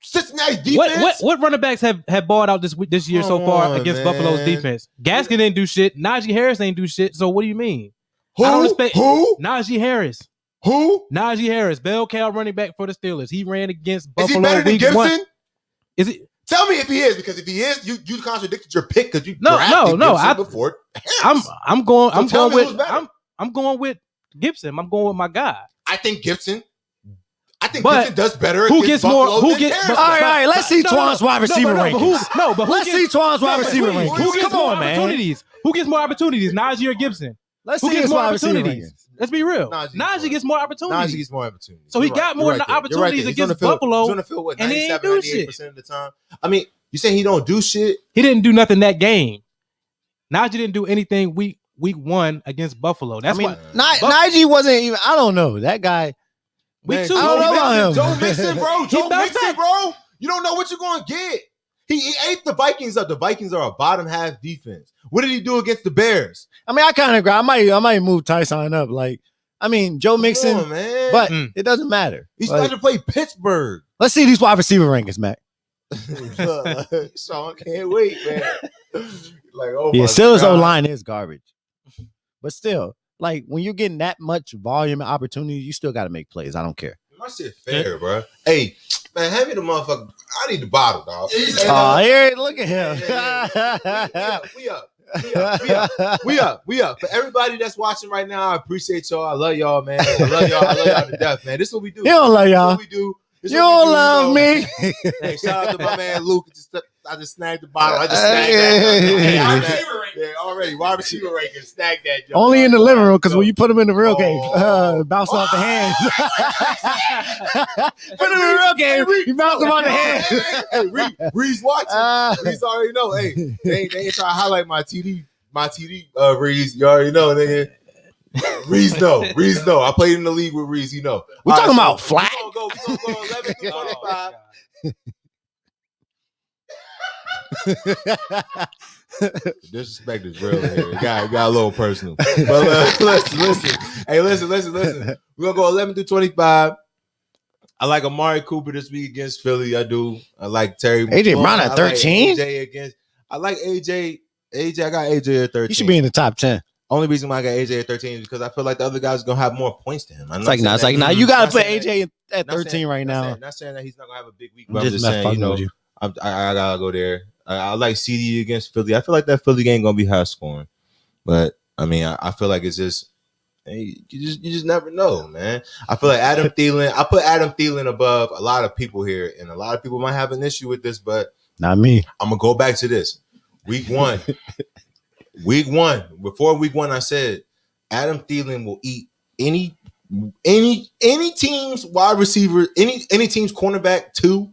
Cincinnati's defense? what running backs have balled out this year so Come far on, against man. Buffalo's defense? Gaskin didn't do shit. Najee Harris ain't do shit. So what do you mean? Who? I don't respect Who? Najee Harris. Who? Najee Harris, bell cow running back for the Steelers. He ran against Is Buffalo he better than week Gibson? 1. Is it? Tell me if he is, because if he is, you contradicted your pick because you No, drafted no, Gibson I- before. I'm going. So I'm tell going me with. who's better. I'm going with Gibson. I'm going with my guy. I think Gibson But Gibson does better. who against gets more- Buffalo who than gets- Harris. all right. Let's see Twan's wide receiver but rankings. who Let's gets, see Twan's wide but receiver who- rankings. Who gets Come more on, man. opportunities? Who gets more opportunities, Najee or Gibson? Let's Who see gets his more wide receiver opportunities? rankings. Let's be real. Najee Gets more opportunities. Najee gets more opportunities. So he You're got right. more You're right there. opportunities You're right there. He's on the against field- Buffalo, He's on the field, what, and he ain't 97, do shit. 98% of the time. I mean, you saying he don't do shit? He didn't do nothing that game. Najee didn't do anything week 1 against Buffalo. That's I mean, why. Najee wasn't even. I don't know that guy. Week Man, 2. I don't know about him. Joe Mixon, bro. Joe bounced Mixon, back. bro. You don't know what you're going to get. He ate the Vikings up. The Vikings are a bottom half defense. What did he do against the Bears? I mean, I kind of agree. I might move Tyson up. Like, I mean, Joe Mixon, Come on, man. but Mm. it doesn't matter. he's Like, about to play Pittsburgh. let's see these wide receiver rankings, Mac. Sean can't wait, man. Like, oh Yeah, my Steelers God. O line is garbage, but still, like when you're getting that much volume and opportunity, you still got to make plays. I don't care. My shit fair, bro. Hey, man, hand me the motherfucker. I need the bottle, dog. Oh, here, look at him. We up. We up. For everybody that's watching right now, I appreciate y'all. I love y'all, man. I love y'all to death, man. This is what we do. You don't love This is y'all. what we do. This is You what we don't do, love you know. me. Hey, shout out to my man Luke. I just snagged the bottle. I just snagged that. Hey. Yeah, already. Wide receiver ranking. Snag that. Joe. Only in the living room, because when you put them in the real Oh. game, bounce off the hands. Put them in the real game, you bounce them on the hands. Hey, Reed's watching. Reed's already know. Hey, they ain't trying to highlight my TD, Reed's. You already know, nigga. Reed's know. I played in the league with Reed's. You know. We All talking right, about so flag? We gonna go 11 through 25. Disrespect is real here. It got a little personal. But listen. Hey, listen. We're gonna go 11 through 25. I like Amari Cooper this week against Philly. I do. I like Terry. AJ McLaurin. Brown at I 13? I like AJ. I got AJ at 13. You should be in the top 10. Only reason why I got AJ at 13 is because I feel like the other guys are gonna have more points to him. It's like, nah. You got to put AJ at not 13 saying- right now. Not saying that he's not gonna have a big week, I'm but I'm just saying, fucking with you. I gotta go there. I like CD against Philly. I feel like that Philly game gonna be high scoring, but I mean, I feel like it's just you just never know, man. I feel like Adam Thielen. I put Adam Thielen above a lot of people here, and a lot of people might have an issue with this, but Not me. I'm gonna go back to this. Week one. Before week one, I said Adam Thielen will eat any team's wide receiver, any team's cornerback 2,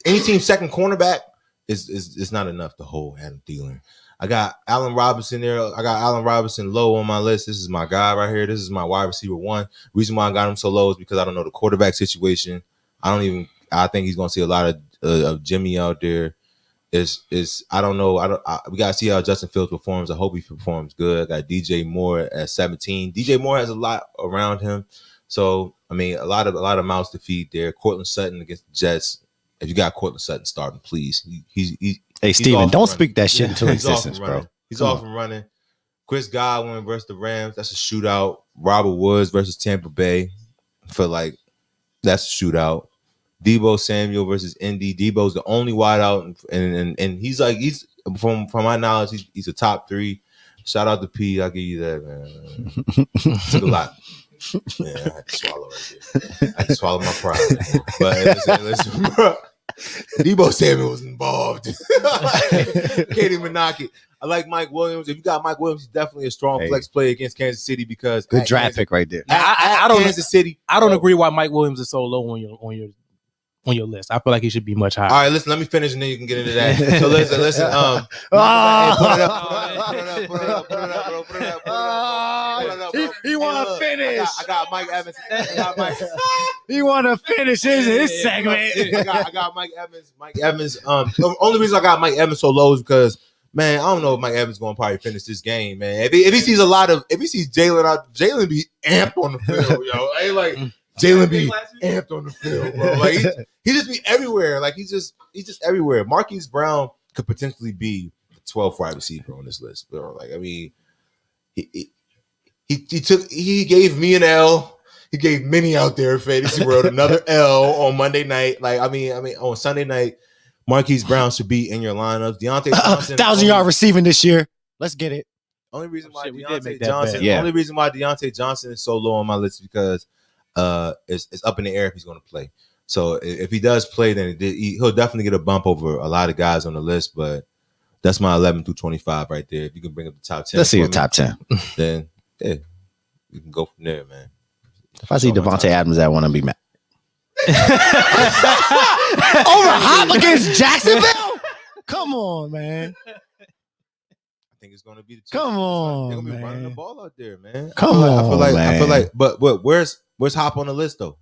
any team's second cornerback is not enough to hold Adam Thielen. I got Allen Robinson there. I got Allen Robinson low on my list. This is my guy right here. This is my wide receiver 1. Reason why I got him so low is because I don't know the quarterback situation. I think he's gonna see a lot of Jimmy out there. I don't know. We gotta see how Justin Fields performs. I hope he performs good. I got DJ Moore at 17. DJ Moore has a lot around him, So I mean, a lot of mouths to feed there. Cortland Sutton against the Jets. If you got Cortland Sutton starting, please. Hey, Steven, don't speak that shit into existence, bro. He's off and running. Chris Godwin versus the Rams. That's a shootout. Robert Woods versus Tampa Bay. I feel like that's a shootout. Debo Samuel versus Indy. Debo's the only wideout, and he's from my knowledge, he's a top 3. Shout out to P. I'll give you that, man. Took a lot. Man, I had to swallow right there. I had to swallow my pride. But listen, bro. Debo Samuel was involved. Can't even knock it. I like Mike Williams. If you got Mike Williams, he's definitely a strong flex play against Kansas City because good draft pick right there. I don't Kansas City. I don't agree why Mike Williams is so low on your list. I feel like he should be much higher. All right, listen, let me finish and then you can get into that. So listen. Put it up. He want to finish. I got Mike Evans. He want to finish his segment. I got Mike Evans. Mike Evans. The only reason I got Mike Evans so low is because, man, I don't know if Mike Evans going to probably finish this game, man. If he sees Jalen out, Jalen be amped on the field, yo. Ain't like Jalen be amped on the field, bro. Like he just be everywhere. Like he's just everywhere. Marquise Brown could potentially be the 12th wide receiver on this list, bro. Like I mean, he gave me an L. He gave many out there in fantasy world another L on Monday night. Like I mean on Sunday night, Marquise Brown should be in your lineup. Deontay Johnson, 1,000-yard receiving this year. Let's get it. Only reason why we Deontay Johnson is so low on my list is because it's up in the air if he's going to play. So if he does play, then he'll definitely get a bump over a lot of guys on the list. But that's my 11 through 25 right there. If you can bring up the top 10, let's see your top 10. Then yeah, you can go from there, man. If I see Devontae Adams, I want to be mad. Over Hop against Jacksonville? Come on, man. I think it's going to be the Chiefs. Come on, they're going to be man. running the ball out there, man. I feel like, but where's Hop on the list though?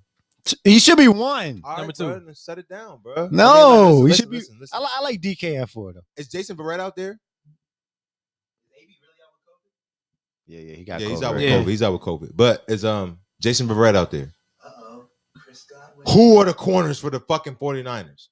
He should be 1. All Number right, 2. bro, set it down, bro. No, he should be. Listen. I like DK at 4 though. Is Jason Verrett out there? Yeah, he got. He's COVID. out with Yeah. COVID. He's out with COVID. But is Jason Verrett out there? Chris Godwin. Who are the corners for the fucking 49ers?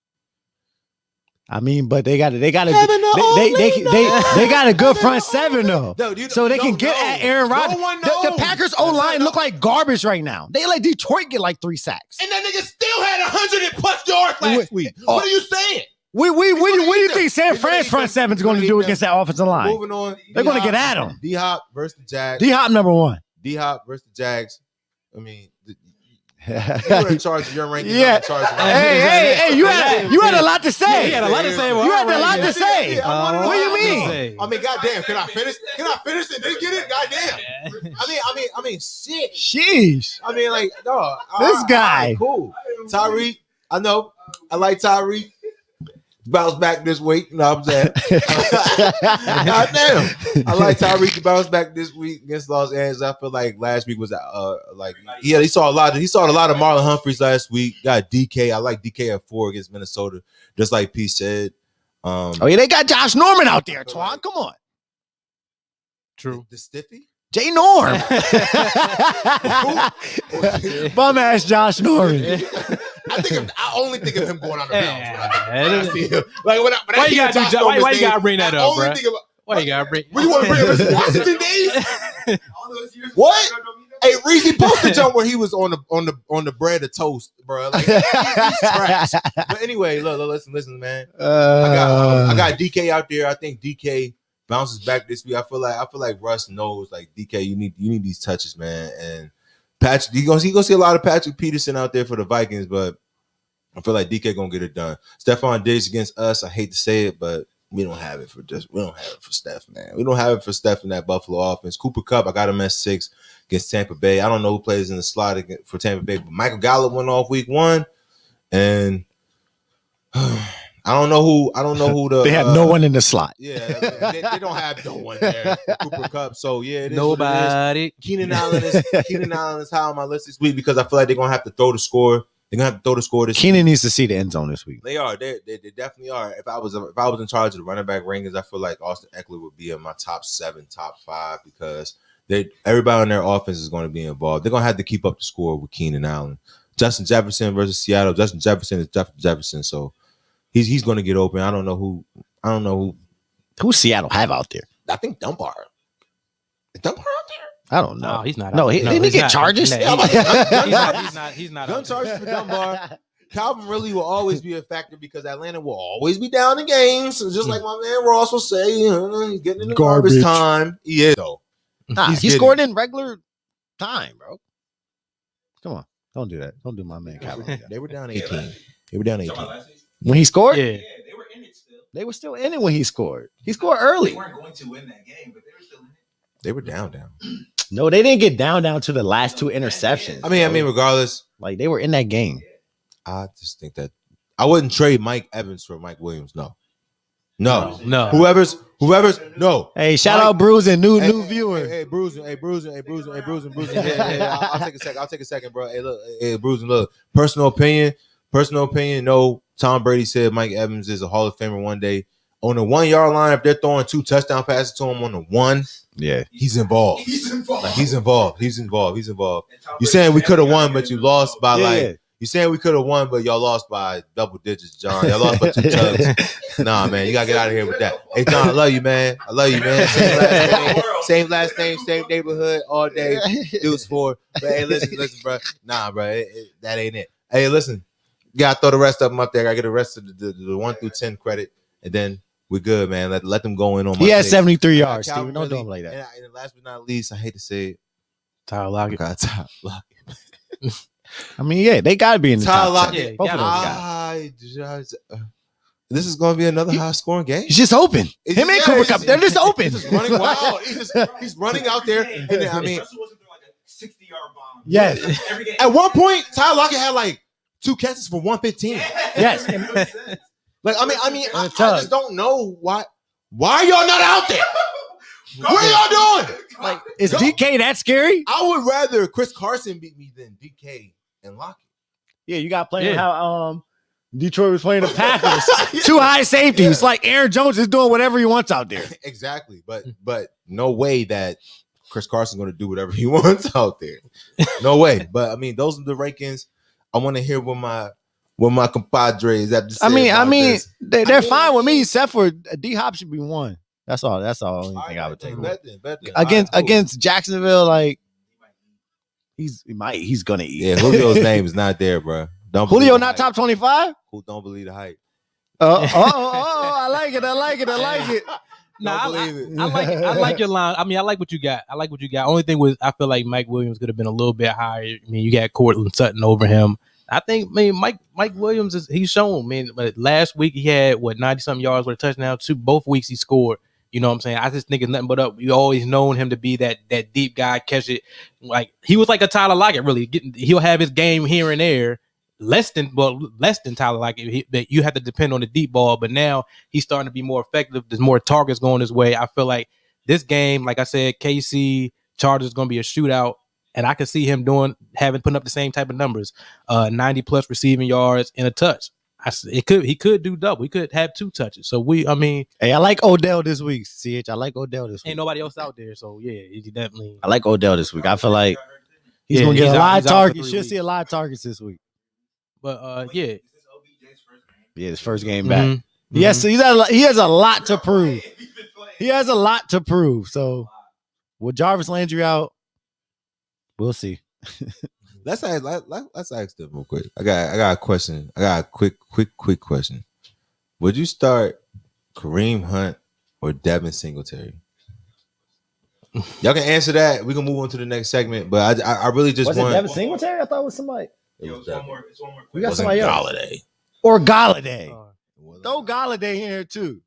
I mean, but they got they got Having the they got a good front 7 though, No, so they can get at Aaron Rodgers. No one The knows. Packers O line look like garbage right now. They let Detroit get like 3 sacks. And that nigga still had 100+ yards last week. What are you saying? What do you them. think San He's gonna Fran's eat front them. 7 is He's going gonna to eat do them. against that offensive line? Moving on. They're going to get at him. D-Hop versus the Jags. D-Hop number 1. D-Hop versus the Jags. I mean, you were in charge of your ranking. Yeah. I'm in charge of mine. Hey, you had a lot to say. He had a lot to say. You had a lot to say. Yeah, I wanted to What do you know. mean? I mean, goddamn, can I finish and then get it? Goddamn. I mean, shit. Sheesh. I mean, like, no. This guy. Cool. Tyreek, I know. I like Tyreek. Bounce back this week. You know what I'm saying? Goddamn. I like Tyreek to bounce back this week against Los Angeles. I feel like last week was he saw a lot of Marlon Humphreys last week. Got DK. I like DK at 4 against Minnesota. Just like P said. Oh yeah, they got Josh Norman out there, Toine. Come on. True. The Stiffy? Jay Norm. Bum ass Josh Norman. I only think of him going out of Yeah. bounds. Like when I Why hear you Josh gotta Norman's why you name, gotta bring that I up, only bro? think of Why you gotta bring? what do you want to bring up his Washington days? All those years. What? Hey, Reese posted jump where he was on the bread of toast, bro. Like he's trash. But anyway, look, listen, man. I got DK out there. I think DK bounces back this week. I feel like Russ knows, like, DK, you need these touches, man. And Patrick, you gonna see a lot of Patrick Peterson out there for the Vikings, but I feel like DK gonna get it done. Stephon Diggs against us. I hate to say it, but we don't have it for Steph, man. We don't have it for Steph in that Buffalo offense. Cooper Kupp, I got him at 6 against Tampa Bay. I don't know who plays in the slot for Tampa Bay, but Michael Gallup went off week 1, and I don't know who the They have no one in the slot. Yeah, they don't have no one there. Cooper Kupp. So yeah, it is Nobody. Keenan Allen is high on my list this week because I feel like they're gonna have to throw the score. They're gonna have to throw the score this Keenan week. needs to see the end zone this week. They are. They definitely are. If I was in charge of the running back rankings, I feel like Austin Eckler would be in my top 7, top 5 because everybody on their offense is going to be involved. They're going to have to keep up the score with Keenan Allen. Justin Jefferson versus Seattle. Justin Jefferson is Justin Jefferson, so he's going to get open. I don't know who. Who Seattle have out there? I think Dunbar. Is Dunbar out there? I don't know. No, he's not. No, out he there. didn't he's get not. charges. He's not. Gun out there. charges for Dunbar. Calvin really will always be a factor because Atlanta will always be down in games. So just like my man Ross will say, he's getting in the garbage time. He is though. Nah, he scored in regular time, bro. Come on, don't do that. Don't do my man Calvin. They were down 18. They were down 18. When he scored, Yeah. Yeah, they were in it still. they were still in it when he scored. He scored early. They weren't going to win that game, but they were still in it. They were down. No, they didn't get down to the last two interceptions. I mean, regardless, like they were in that game. I just think that I wouldn't trade Mike Evans for Mike Williams. No. Whoever's no. Hey, shout Mike- out Bruising, new Hey, viewer. Hey, bruising. Yeah. I'll take a second, bro. Hey, look, bruising. Look, personal opinion. No, Tom Brady said Mike Evans is a Hall of Famer one day. On the 1 yard line, if they're throwing 2 touchdown passes to him on the one, Yeah, he's involved. He's involved. Like, he's involved. And Tom You're Brady saying we could have had won, to but you get lost by Yeah. you're saying we could have won, but y'all lost by double digits, John. Y'all lost by 2 chugs. Nah, man, you gotta get out of here with that. Hey, John, I love you, man. Same last name, same neighborhood, all day. Dudes for. But hey, listen, bro. Nah, bro, that ain't it. Hey, listen, you gotta throw the rest of them up there. I gotta get the rest of the 1 through 10 credit, and then we're good, man. Let them go in on my he had take. 73 yards. Calvin Steven, don't do really- him like that. And last but not least, I hate to say it, Tyler Lockett. got Tyler Locket. I mean, yeah, they gotta be in the Tyler top 10. Lockett. Yeah, Both of those guys. This is going to be another high scoring game. He's just open. Him and Cooper Cup, they're just open. He's just running wild. He's running out there. And then, I mean, Russell wasn't throwing like a 60-yard bomb. Yes. Every game. at one point, Tyler Lockett had like 2 catches for 115. Yes. Like, I It's tough. just don't know why y'all not out there. What are y'all doing? Like, is DK that scary? I would rather Chris Carson beat me than DK and Lockett. Yeah, you got playing Yeah. how Detroit was playing the Packers. 2 high safeties. Like Aaron Jones is doing whatever he wants out there. Exactly, but no way that Chris Carson's going to do whatever he wants out there. No way. But I mean, those are the rankings. I want to hear what my compadres have to say. about this. They're fine with me, except for D Hop should be 1. That's all. That's the only thing I would take. Bet then. Against Jacksonville, like he's gonna eat. Yeah, Julio's name is not there, bro. Don't Julio believe the not hype. top 25. Who don't believe the hype? I like it. Nah, Don't believe it. I like your line. I mean, I like what you got. Only thing was, I feel like Mike Williams could have been a little bit higher. I mean, you got Cortland Sutton over him. I think, Mike Williams he's shown. But last week he had 90-something yards with a touchdown. Both weeks he scored. You know what I'm saying? I just think it's nothing but up. You always known him to be that deep guy, catch it. Like he was like a Tyler Lockett, really. He'll have his game here and there. Less than Tyler Lockett. That you have to depend on the deep ball. But now he's starting to be more effective. There's more targets going his way. I feel like this game, like I said, KC Chargers is going to be a shootout. And I can see him putting up the same type of numbers, 90 plus receiving yards and a touch. He could do double. He could have 2 touches. So hey, I like Odell this week. CH, I like Odell this week. ain't nobody else out there. So yeah, he definitely. I like Odell this week. I feel like he's Yeah, gonna get he's a out- lot of he's out for targets. 3 Should weeks. see a lot of targets this week. But yeah. Is this OBJ's first game? Yeah, his first game back. Mhm. Yes, he has a lot to prove. He's been playing. He has a lot to prove. So with Jarvis Landry out, we'll see. Let's ask them real quick. I got a question. I got a quick question. Would you start Kareem Hunt or Devin Singletary? Y'all can answer that. We can move on to the next segment. But I really just want Devin Singletary? I thought it was somebody. Yo, it's one more. It's one more. We got Wasn't somebody else. Galladay. Or Galladay. Uh, Throw Galladay in here too.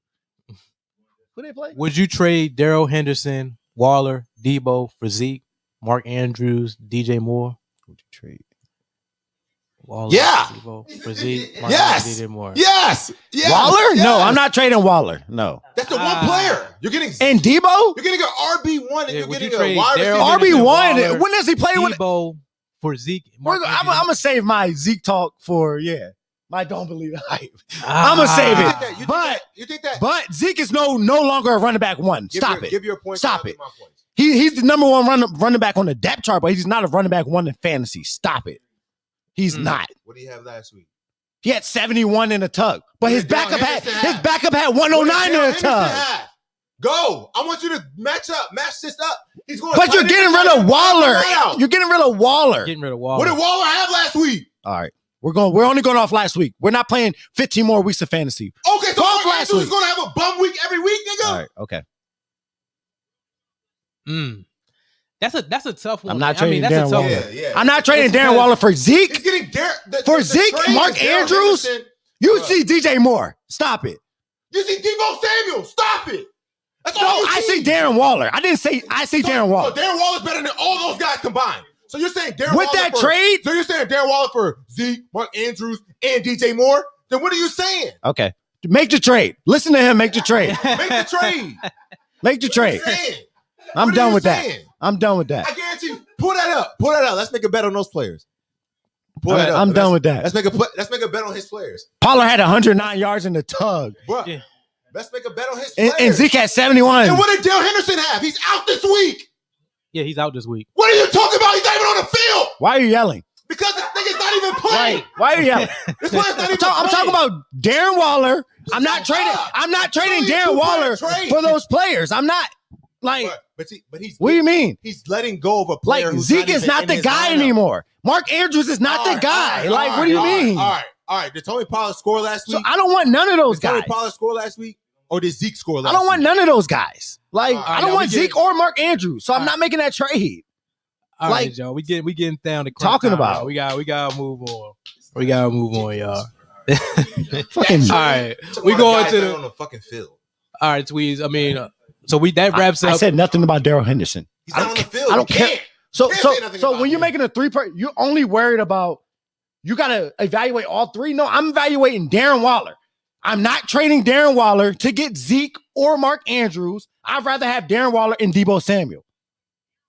Who they play? Would you trade Darrell Henderson, Waller, Debo for Zeke, Mark Andrews, DJ Moore? Would you trade? Waller, Yeah. Debo for Zeke, Mark Yes. Andrews, DJ Moore. Yes. Waller? Yes. No, I'm not trading Waller. No. That's the one player. You're getting And Debo? You're getting an RB1 and Yeah, you're would getting you a trade wide Darrell receiver. Henderson, RB1. Waller, When does he play with? Debo for Zeke. I'm Mark Andrews. gonna save my Zeke talk for I don't believe the hype. I'ma save You it. think that? But Zeke is no longer a running back 1. Stop it. Give your points. Stop I'll it. give my points. He's the number one running back on the depth chart, but he's not a running back one in fantasy. Stop it. He's not. What did he have last week? He had 71 in a tug, but his backup had 109 in a tug. Go. I want you to match this up. He's going. But you're getting rid of Waller. You're getting rid of Waller. Getting rid of Waller. What did Waller have last week? All right. We're only going off last week. We're not playing 15 more weeks of fantasy. Okay, so Mark Andrews is going to have a bum week every week, nigga. All right. Okay. That's a tough one. I'm not trading Darren Waller. Yeah. I'm not trading Darren Waller for Zeke. He's getting Zeke, Mark Andrews. You see DJ Moore. Stop it. You see Deebo Samuel. Stop it. That's all No, I see Darren Waller. I didn't say I see Darren Waller. So Darren Waller's better than all those guys combined. So you're saying Darren With Waller that trade? So you're saying Darren Waller for Zeke, Mark Andrews, and DJ Moore? Then what are you saying? Okay. Make the trade. Listen to him. Make the trade. Make the trade. Make the trade. What are you saying? I'm What are done you with saying? that. I'm done with that. I guarantee you. Pull that up. Let's make a bet on those players. Pull that up. I'm done with that. Let's make a bet on his players. Pollard had 109 yards in the tug. Bro, Yeah. let's make a bet on his players. And Zeke had 71. And what did Dale Henderson have? He's out this week. Yeah, he's out this week. What are you talking about? He's not even on the field Why are you yelling? because this nigga's not even playing. Why are you yelling? This player's not even I'm talking about Darren Waller. I'm not trading Darren Waller for those players. I'm not like. But he's. What do you mean? He's letting go of a player. Like who's Zeke is even not in the his guy lineup. anymore. Mark Andrews is not the guy. Like, what do you mean? All right. Did Tony Pollard score last week? So I don't want none of those Did Tony guys. Pollard score last week? Or did Zeke score last I week? don't want none of those guys. Like, All right, I don't now want we get- Zeke or Mark Andrews. So I'm not making that trade. All Like- right, y'all. We getting down to crunch Talking time, about. y'all. We gotta move on. We gotta move on, y'all. Fucking All right, Took we a lot of going guys to that the. on the fucking field. All right, Tweez. I mean, so that wraps I up. said nothing about Daryl Henderson. He's not on the field. I don't You care. can't. So Can't say nothing about when you're him. making a three-part, you're only worried about you gotta evaluate all three. No, I'm evaluating Darren Waller. I'm not trading Darren Waller to get Zeke or Mark Andrews. I'd rather have Darren Waller and Deebo Samuel.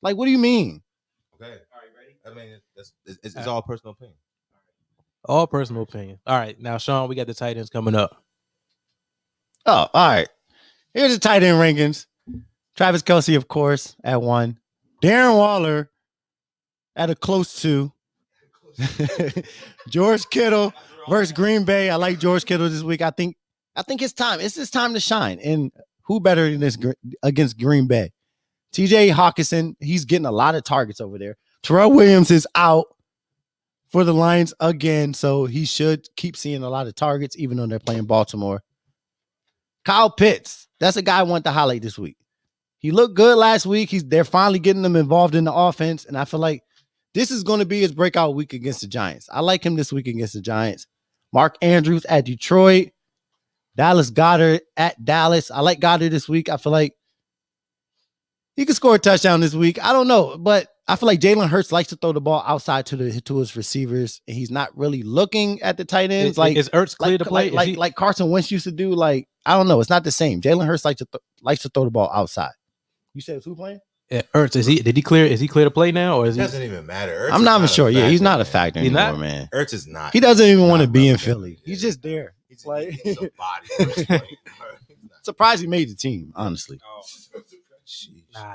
Like, what do you mean? Okay. All right, ready? I mean, it's all personal opinion. All personal opinion. All right, now Sean, we got the tight ends coming up. Oh, all right. Here's the tight end rankings. Travis Kelce, of course, at 1. Darren Waller at a close 2. George Kittle versus Green Bay. I like George Kittle this week. I think it's time. It's his time to shine. And who better than this against Green Bay? TJ Hawkinson, he's getting a lot of targets over there. Terrell Williams is out for the Lions again, so he should keep seeing a lot of targets, even though they're playing Baltimore. Kyle Pitts, that's a guy I want to highlight this week. He looked good last week. They're finally getting him involved in the offense, and I feel like this is going to be his breakout week against the Giants. I like him this week against the Giants. Mark Andrews at Detroit. Dallas Goedert at Dallas. I like Goddard this week. I feel like he could score a touchdown this week. I don't know, but I feel like Jalen Hurts likes to throw the ball outside to his receivers, and he's not really looking at the tight ends. Is Ertz clear to play? Like Carson Wentz used to do. Like, I don't know. It's not the same. Jalen Hurts likes to throw the ball outside. You said who playing? Ertz, is he clear to play now, or is It he? doesn't even matter. I'm not even sure. Yeah, he's not a factor. factor He's anymore, not? man. Ertz is not. He doesn't even want to Not be in relevant. Philly. He's Yeah. just there. He's like- he's a body. Surprised he made the team, honestly.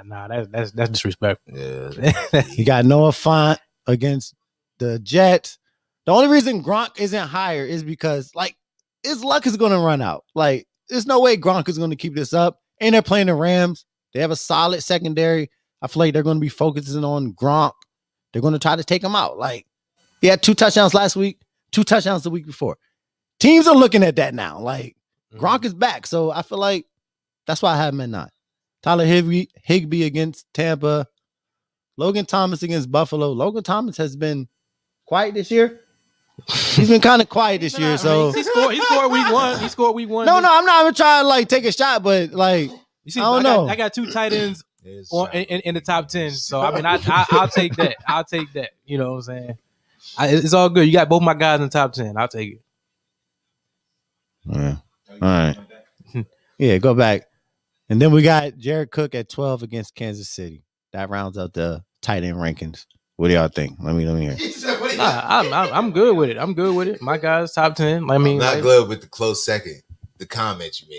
Nah, that's disrespectful. Yeah. He got Noah Fant against the Jets. The only reason Gronk isn't higher is because, like, his luck is going to run out. Like, there's no way Gronk is going to keep this up. And they're playing the Rams. They have a solid secondary. I feel like they're going to be focusing on Gronk. They're going to try to take him out. Like, he had 2 touchdowns last week, 2 touchdowns the week before. Teams are looking at that now. Like, Gronk is back. So I feel like that's why I have him at 9. Tyler Higbee against Tampa. Logan Thomas against Buffalo. Logan Thomas has been quiet this year. He's been kind of quiet this year. So he scored week 1. He scored week 1. no, I'm not even trying to like take a shot, but like You see, I don't know. I got 2 tight ends It's in the top 10. So I mean, I'll take that. I'll take that. You know what I'm saying? It's all good. You got both my guys in the top 10. I'll take it. Yeah. All right. Yeah, go back. And then we got Jared Cook at 12 against Kansas City. That rounds out the tight end rankings. What do y'all think? Let me hear. Nah, I'm good with it. I'm good with it. My guys top 10. I mean, I'm not like, good with the close second. the comment you made.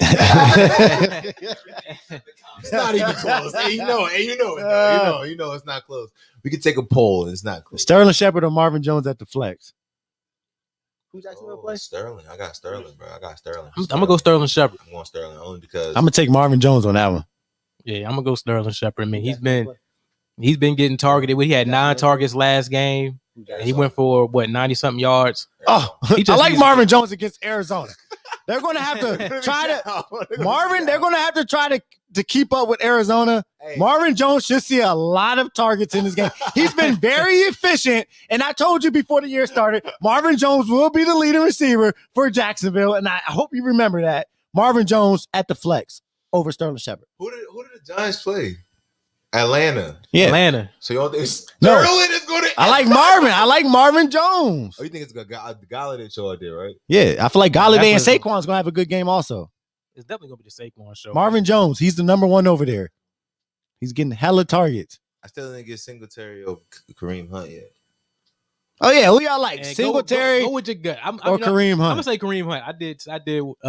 It's not even close. Hey, you know it. You know it's not close. We could take a poll and it's not close. Sterling Shepard or Marvin Jones at the flex? Who Jacksonville play? Sterling. I got Sterling, bro. I'm gonna go Sterling Shepard. I'm going Sterling only because I'm gonna take Marvin Jones on that one. Yeah, I'm gonna go Sterling Shepard. I mean, he's been getting targeted. He had 9 targets last game. He went for 90-something yards. Oh, He I like he's- Marvin Jones against Arizona. They're gonna have to try to Marvin. They're gonna have to try to keep up with Arizona. Hey. Marvin Jones should see a lot of targets in this game. He's been very efficient, and I told you before the year started, Marvin Jones will be the leading receiver for Jacksonville, and I hope you remember that. Marvin Jones at the flex over Sterling Shepard. Who did the Giants play? Atlanta. Yeah, Atlanta. So you don't think No. Sterling is going to? I like Marvin. I like Marvin Jones. Oh, you think it's the Galladay show out there, right? Yeah, I feel like Galladay and Definitely. Saquon's gonna have a good game also. It's definitely gonna be the Saquon show. Marvin Jones, he's the number one over there. He's getting hella targets. I still didn't get Singletary or Kareem Hunt yet. Oh yeah, who y'all like? And Singletary Go with your gut. or Kareem I'm gonna Hunt? say Kareem Hunt. I did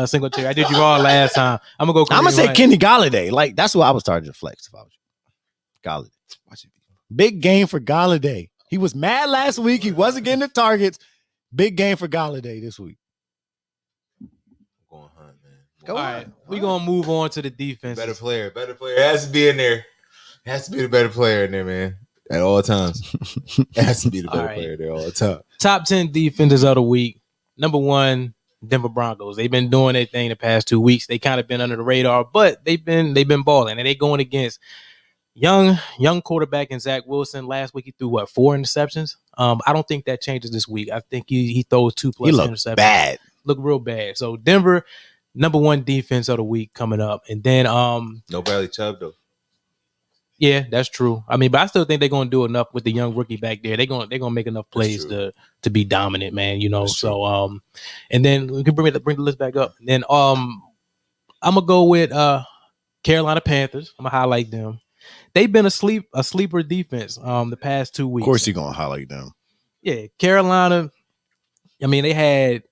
Singletary. I did you all last time. I'm gonna go. Kareem I'm gonna say Hunt. Kenny Galladay. Like that's what I was starting to flex if I was you. Galladay. Watch it. Big game for Galladay. He was mad last week. He wasn't getting the targets. Big game for Galladay this week. I'm going Hunt, man. Go All right, we're gonna move on to the defense. Better player has to be in there. Has to be the better player in there, man. At all times. It has to be the better All right. player there all the time. Top 10 defenders of the week. Number 1, Denver Broncos. They've been doing their thing the past 2 weeks. They kind of been under the radar, but they've been balling, and they going against young quarterback in Zach Wilson. Last week he threw 4 interceptions. I don't think that changes this week. I think he throws 2+ He looked interceptions. bad. Look real bad. So Denver, number 1 defense of the week coming up, and then No Bradley Chubb though. yeah, that's true. I mean, but I still think they're going to do enough with the young rookie back there. They're going to make enough plays true. to be dominant, man. You know. That's So and then we can bring the list back up. And then I'm gonna go with Carolina Panthers. I'm gonna highlight them. They've been a sleeper defense the past 2 weeks. Of course, he's gonna highlight them. Yeah, Carolina. I mean, they had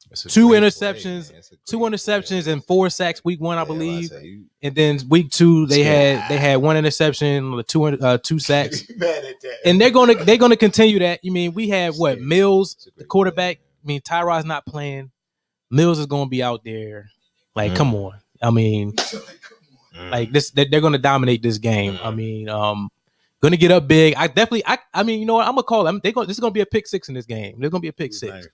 That's a 2 great play, interceptions, man. That's a great 2 play. interceptions and 4 sacks week 1, I Yeah, believe. say, you- And then week 2, they Scared. had 1 interception, 2 sacks. You mad at that. And they're gonna continue that. You mean we have what Mills, It's a the great quarterback. play, I mean Tyrod's not playing. Mills is gonna be out there. Like, Mm. come on. I mean, man. like this, they're gonna dominate this game. I mean, gonna get up big. I mean, you know what? I'm gonna call them. This is gonna be a pick 6 in this game. There's gonna be a pick 6.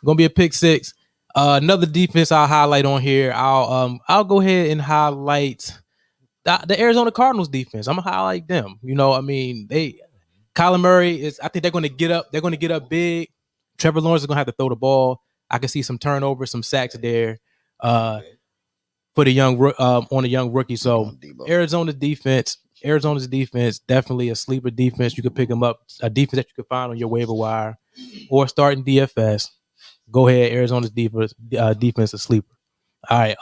Gonna be a pick 6. Another defense I'll highlight on here. I'll go ahead and highlight the Arizona Cardinals defense. I'm gonna highlight them. You know, I mean, Kyler Murray is. I think they're gonna get up. They're gonna get up big. Trevor Lawrence is gonna have to throw the ball. I can see some turnovers, some sacks there for the young on a young rookie. So Arizona's defense definitely a sleeper defense. You could pick them up, a defense that you could find on your waiver wire or starting DFS. Go ahead, Arizona's defense a sleeper. All right,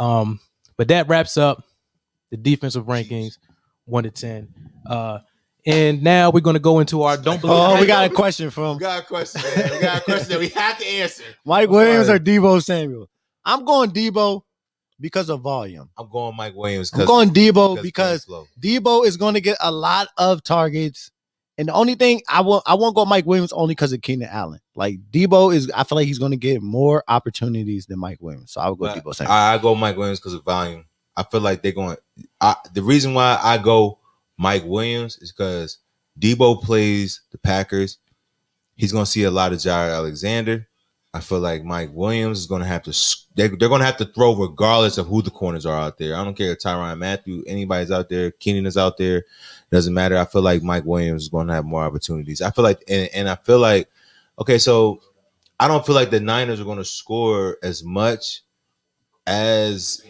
but that wraps up the defensive rankings 1 to 10. And now we're gonna go into our don't believe. Oh, we got a question We from got a question, man. We got a question that we have to answer. Mike I'm Williams sorry. or Debo Samuel. I'm going Debo because of volume. I'm going Mike Williams. I'm going Debo because slow. Debo is going to get a lot of targets. And the only thing I won't go Mike Williams only because of Keenan Allen. Like Debo is, I feel like he's going to get more opportunities than Mike Williams. So I would go But Debo Samuel. I go Mike Williams because of volume. I feel like they're going. The reason why I go Mike Williams is because Debo plays the Packers. He's going to see a lot of Jair Alexander. I feel like Mike Williams is going to have to. They're going to have to throw regardless of who the corners are out there. I don't care if Tyrann Mathieu, anybody's out there, Keenan is out there. Doesn't matter. I feel like Mike Williams is going to have more opportunities. I feel like, and I feel like, okay, so I don't feel like the Niners are going to score as much as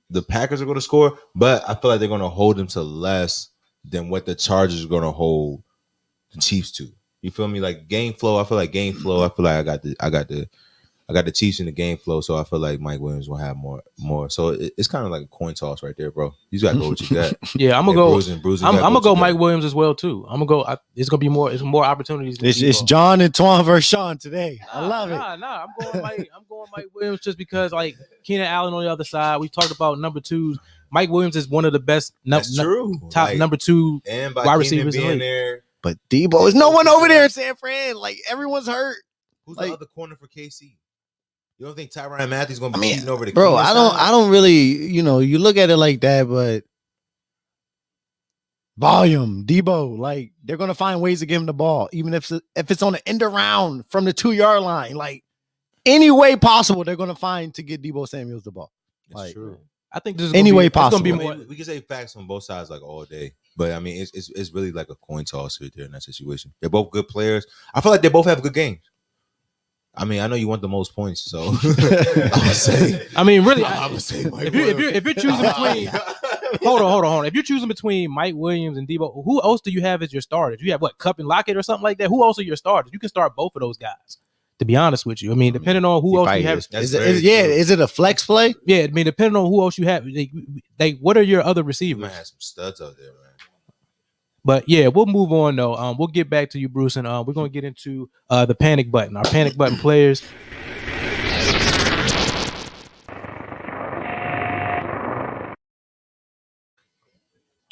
the Packers are going to score, but I feel like they're going to hold them to less than what the Chargers are going to hold the Chiefs to. You feel me? Like game flow. I feel like game flow. I feel like I got the I got the Chiefs in the game flow, so I feel like Mike Williams will have more. So it's kind of like a coin toss right there, bro. You just got to go what you got. Yeah, I'm gonna go. Bruising I'm gonna go what you Mike got. Williams as well too. I'm gonna go. It's gonna be more. It's more opportunities. Than It's Debo. John and Toine versus Sean today. I love it. Nah. I'm going Mike Williams just because like Keenan Allen on the other side. We talked about number twos. Mike Williams is one of the best. That's true. Top Like, number 2 and by wide Keenan receivers in the being league. there, But Debo is no one over there in San Fran. Like everyone's hurt. who's Like- the other corner for KC? You don't think Tyrann Matthews gonna be I mean, cheating over the bro, Keenan I side? don't really, you look at it like that, but volume, Debo, like they're gonna find ways to give him the ball, even if it's on the end around from the 2-yard line. Like any way possible, they're gonna find to get Debo Samuels the ball. It's Like, true. I think this is Any gonna way be, it's gonna be possible. more. I mean, we can say facts on both sides like all day, but I mean, it's really like a coin toss right there in that situation. They're both good players. I feel like they both have good games. I mean, I know you want the most points, so I would say. I mean, really, I would say Mike if you're choosing between, hold on. If you're choosing between Mike Williams and Debo, who else do you have as your starters? You have what, Cup and Locket or something like that? Who else are your starters? You can start both of those guys. To be honest with you, I mean, depending on who else you have. That's Is very is it a flex play? Yeah, I mean, depending on who else you have, what are your other You receivers? might have some studs out there, man. But yeah, we'll move on though. We'll get back to you, Bruce, and we're gonna get into the panic button. Our panic button players.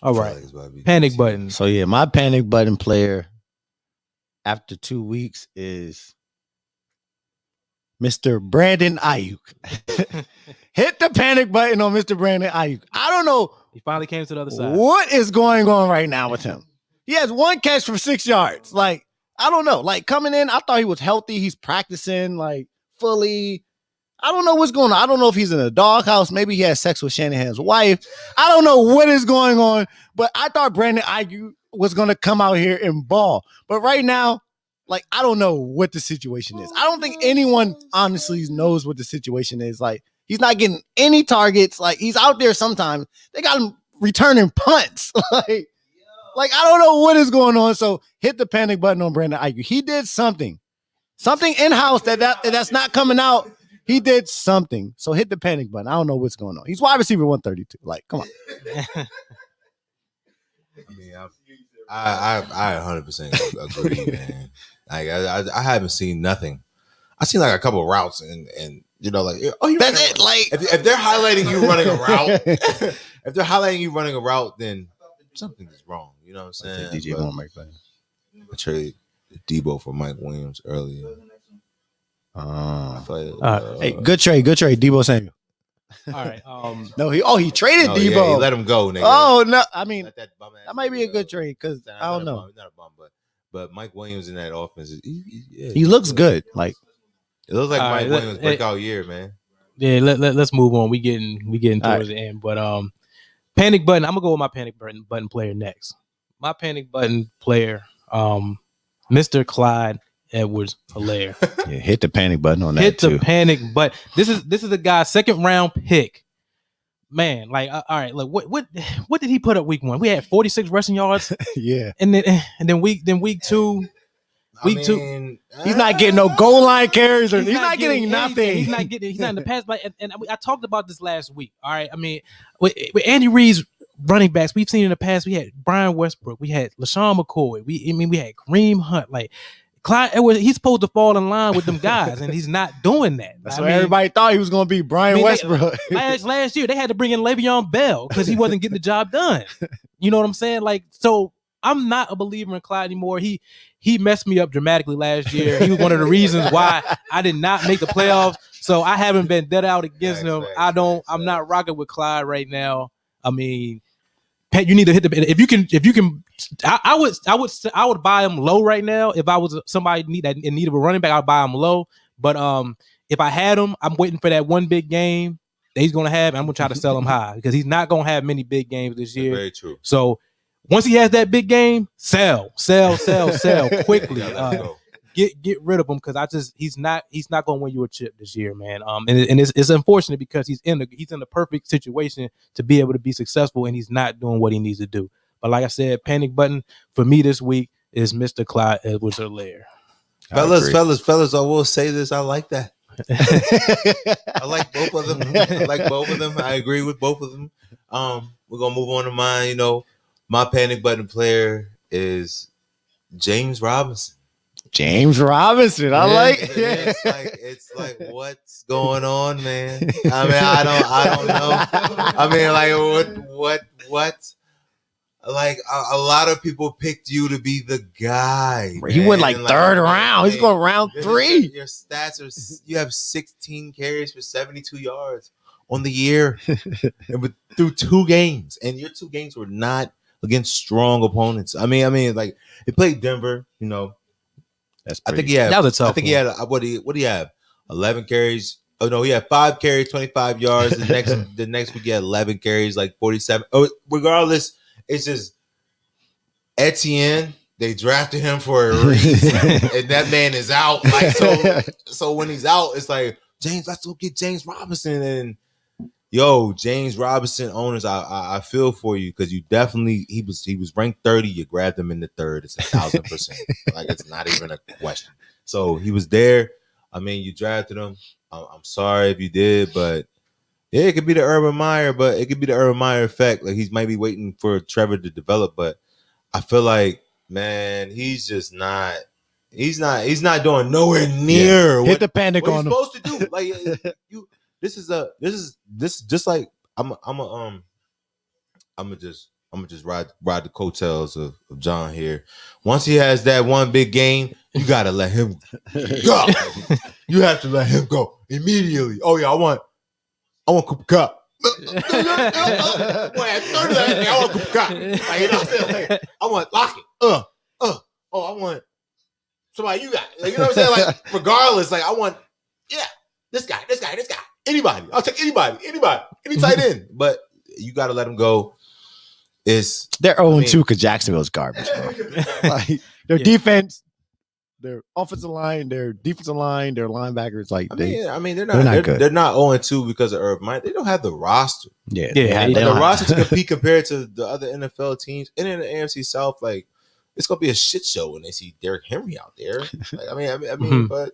All right, panic button. So yeah, my panic button player after 2 weeks is Mr. Brandon Ayook. Hit the panic button on Mr. Brandon Ayook. I don't know He finally came to the other side. what is going on right now with him. He has 1 catch for 6 yards. Like, I don't know. Like, coming in, I thought he was healthy. He's practicing, like, fully. I don't know what's going on. I don't know if he's in a doghouse. Maybe he had sex with Shanahan's wife. I don't know what is going on, but I thought Brandon Ayouk was going to come out here and ball. But right now, like, I don't know what the situation is. I don't think anyone honestly knows what the situation is. Like, he's not getting any targets. Like, he's out there sometimes. They got him returning punts. Like I don't know what is going on. So hit the panic button on Brandon Ayouk. He did something in-house that's not coming out. He did something. So hit the panic button. I don't know what's going on. He's wide receiver 132. Like, come on. I mean, I 100% agree, man. Like I haven't seen nothing. I've seen like a couple of routes and like That's it. Like if they're highlighting you running a route, if they're highlighting you running a route, then something is wrong. You know what I'm saying? DJ won't make that. I traded Debo for Mike Williams earlier. I feel like, Hey, good trade, Debo Samuel. All right. No, he traded no, Debo. yeah, he let him go, nigga. Oh no, I mean Let that bum ass that might be a nigga good go. trade because I don't know. Not a bum, but Mike Williams in that offense, He looks good. Like It looks like All Mike right, Williams' breakout year, man. Yeah, let's move on. We getting All towards the end, but panic button. I'm gonna go with my panic button player next. My panic button player, Mr. Clyde Edwards Hilaire. yeah, hit the panic button on that Hit the too. panic button. This is a guy's 2nd round pick. Man, like all right, look, what did he put up week 1? We had 46 rushing yards, Yeah, and then week 2. Week 2. he's not getting no goal line carries or he's not getting anything. nothing. He's not in the pass. And I talked about this last week. All right. I mean, with Andy Reid's running backs, we've seen in the past, we had Brian Westbrook, we had LaShawn McCoy, we had Kareem Hunt. Like Clyde Edwards, he's supposed to fall in line with them guys, and he's not doing that. That's what everybody thought he was going to be. Brian Westbrook. Last year, they had to bring in Le'Veon Bell because he wasn't getting the job done. You know what I'm saying? Like, so I'm not a believer in Clyde anymore. He messed me up dramatically last year. He was one of the reasons why I did not make the playoffs. So I haven't been dead out against him. I'm not rocking with Clyde right now. I mean, Pat, you need to hit the if you can. I would buy him low right now. If I was somebody in need of a running back, I'd buy him low. But if I had him, I'm waiting for that one big game that he's gonna have. And I'm gonna try to sell him high because he's not gonna have many big games this year. Very true. So once he has that big game, sell quickly. Get rid of him because he's not going to win you a chip this year, man. And it's unfortunate because he's in the perfect situation to be able to be successful, and he's not doing what he needs to do. But like I said, panic button for me this week is Mr. Clyde Edwards-Helaire. Fellas, I will say this. I like that. I like both of them. I agree with both of them. We're gonna move on to mine. You know, my panic button player is James Robinson. James Robinson. I like it. It's like what's going on, man? I mean, I don't know. I mean, like what? Like a lot of people picked you to be the guy. He went like third round. He's going round 3. Your stats are you have 16 carries for 72 yards on the year and through 2 games, and your 2 games were not against strong opponents. I mean, like he played Denver. You know, that's I think he had. That was a tough. I think he had what do you have? 11 carries. Oh no, he had 5 carries, 25 yards. The next week he had 11 carries, like 47. Oh, regardless. It's just Etienne. They drafted him for a reason, and that man is out. Like so when he's out, it's like James. Let's go get James Robinson. And James Robinson owners, I feel for you because you definitely he was ranked 30. You grabbed him in the 3rd. It's 1,000%. Like it's not even a question. So he was there. I mean, you drafted him. I'm sorry if you did, but. Yeah, it could be the Urban Meyer, but it could be the Urban Meyer effect. Like he's maybe waiting for Trevor to develop, but I feel like, man, he's just not. He's not doing nowhere near hit the panic what on he's him. supposed to do. Like this is just like I'm just ride the coattails of John here. Once he has that one big game, you gotta let him go. You have to let him go immediately. Oh yeah, I want Cooper Cup. I want Cooper Cup. Like, you know what I'm saying? Like, I want Locket. I want somebody you got. Like, you know what I'm saying? Like, regardless, like I want, this guy. Anybody. I'll take anybody. Any tight end. But you got to let him go. They're 0-2 because Jacksonville's garbage, bro. Like their defense, their offensive line, their defensive line, their linebackers, like they're not good. They're not 0-2 because of Urban Meyer. They don't have the roster. Yeah. The roster to compete compared to the other NFL teams and in the AFC South, like it's gonna be a shit show when they see Derrick Henry out there. Like, I mean, but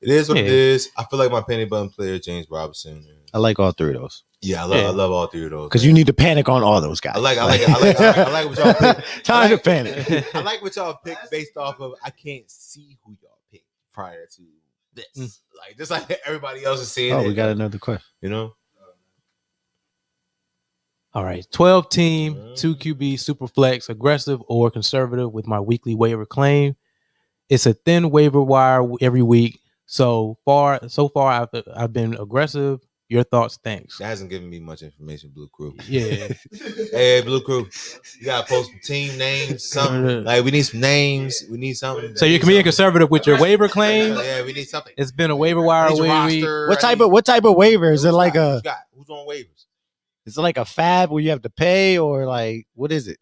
it is what it is. I feel like my penny button player, James Robinson. I like all 3 of those. Yeah, I love all 3 of those. Because you need to panic on all those guys. I like what y'all pick. Time to panic. I like what y'all pick based off of I can't see who y'all pick prior to this. Like just like everybody else is seeing. Oh, we got another question. You know. All right, 12 team, 2 QB, super flex, aggressive or conservative with my weekly waiver claim. It's a thin waiver wire every week. So far, I've been aggressive. Your thoughts? Thanks. That hasn't given me much information, Blue Crew. Yeah. Hey, Blue Crew, you gotta post some team names, something. Like we need some names. We need something. So you're being conservative with your waiver claim? Yeah, we need something. It's been a waiver wire week. What type of waiver is it? Like who's on waivers? Is it like a fab where you have to pay, or like what is it?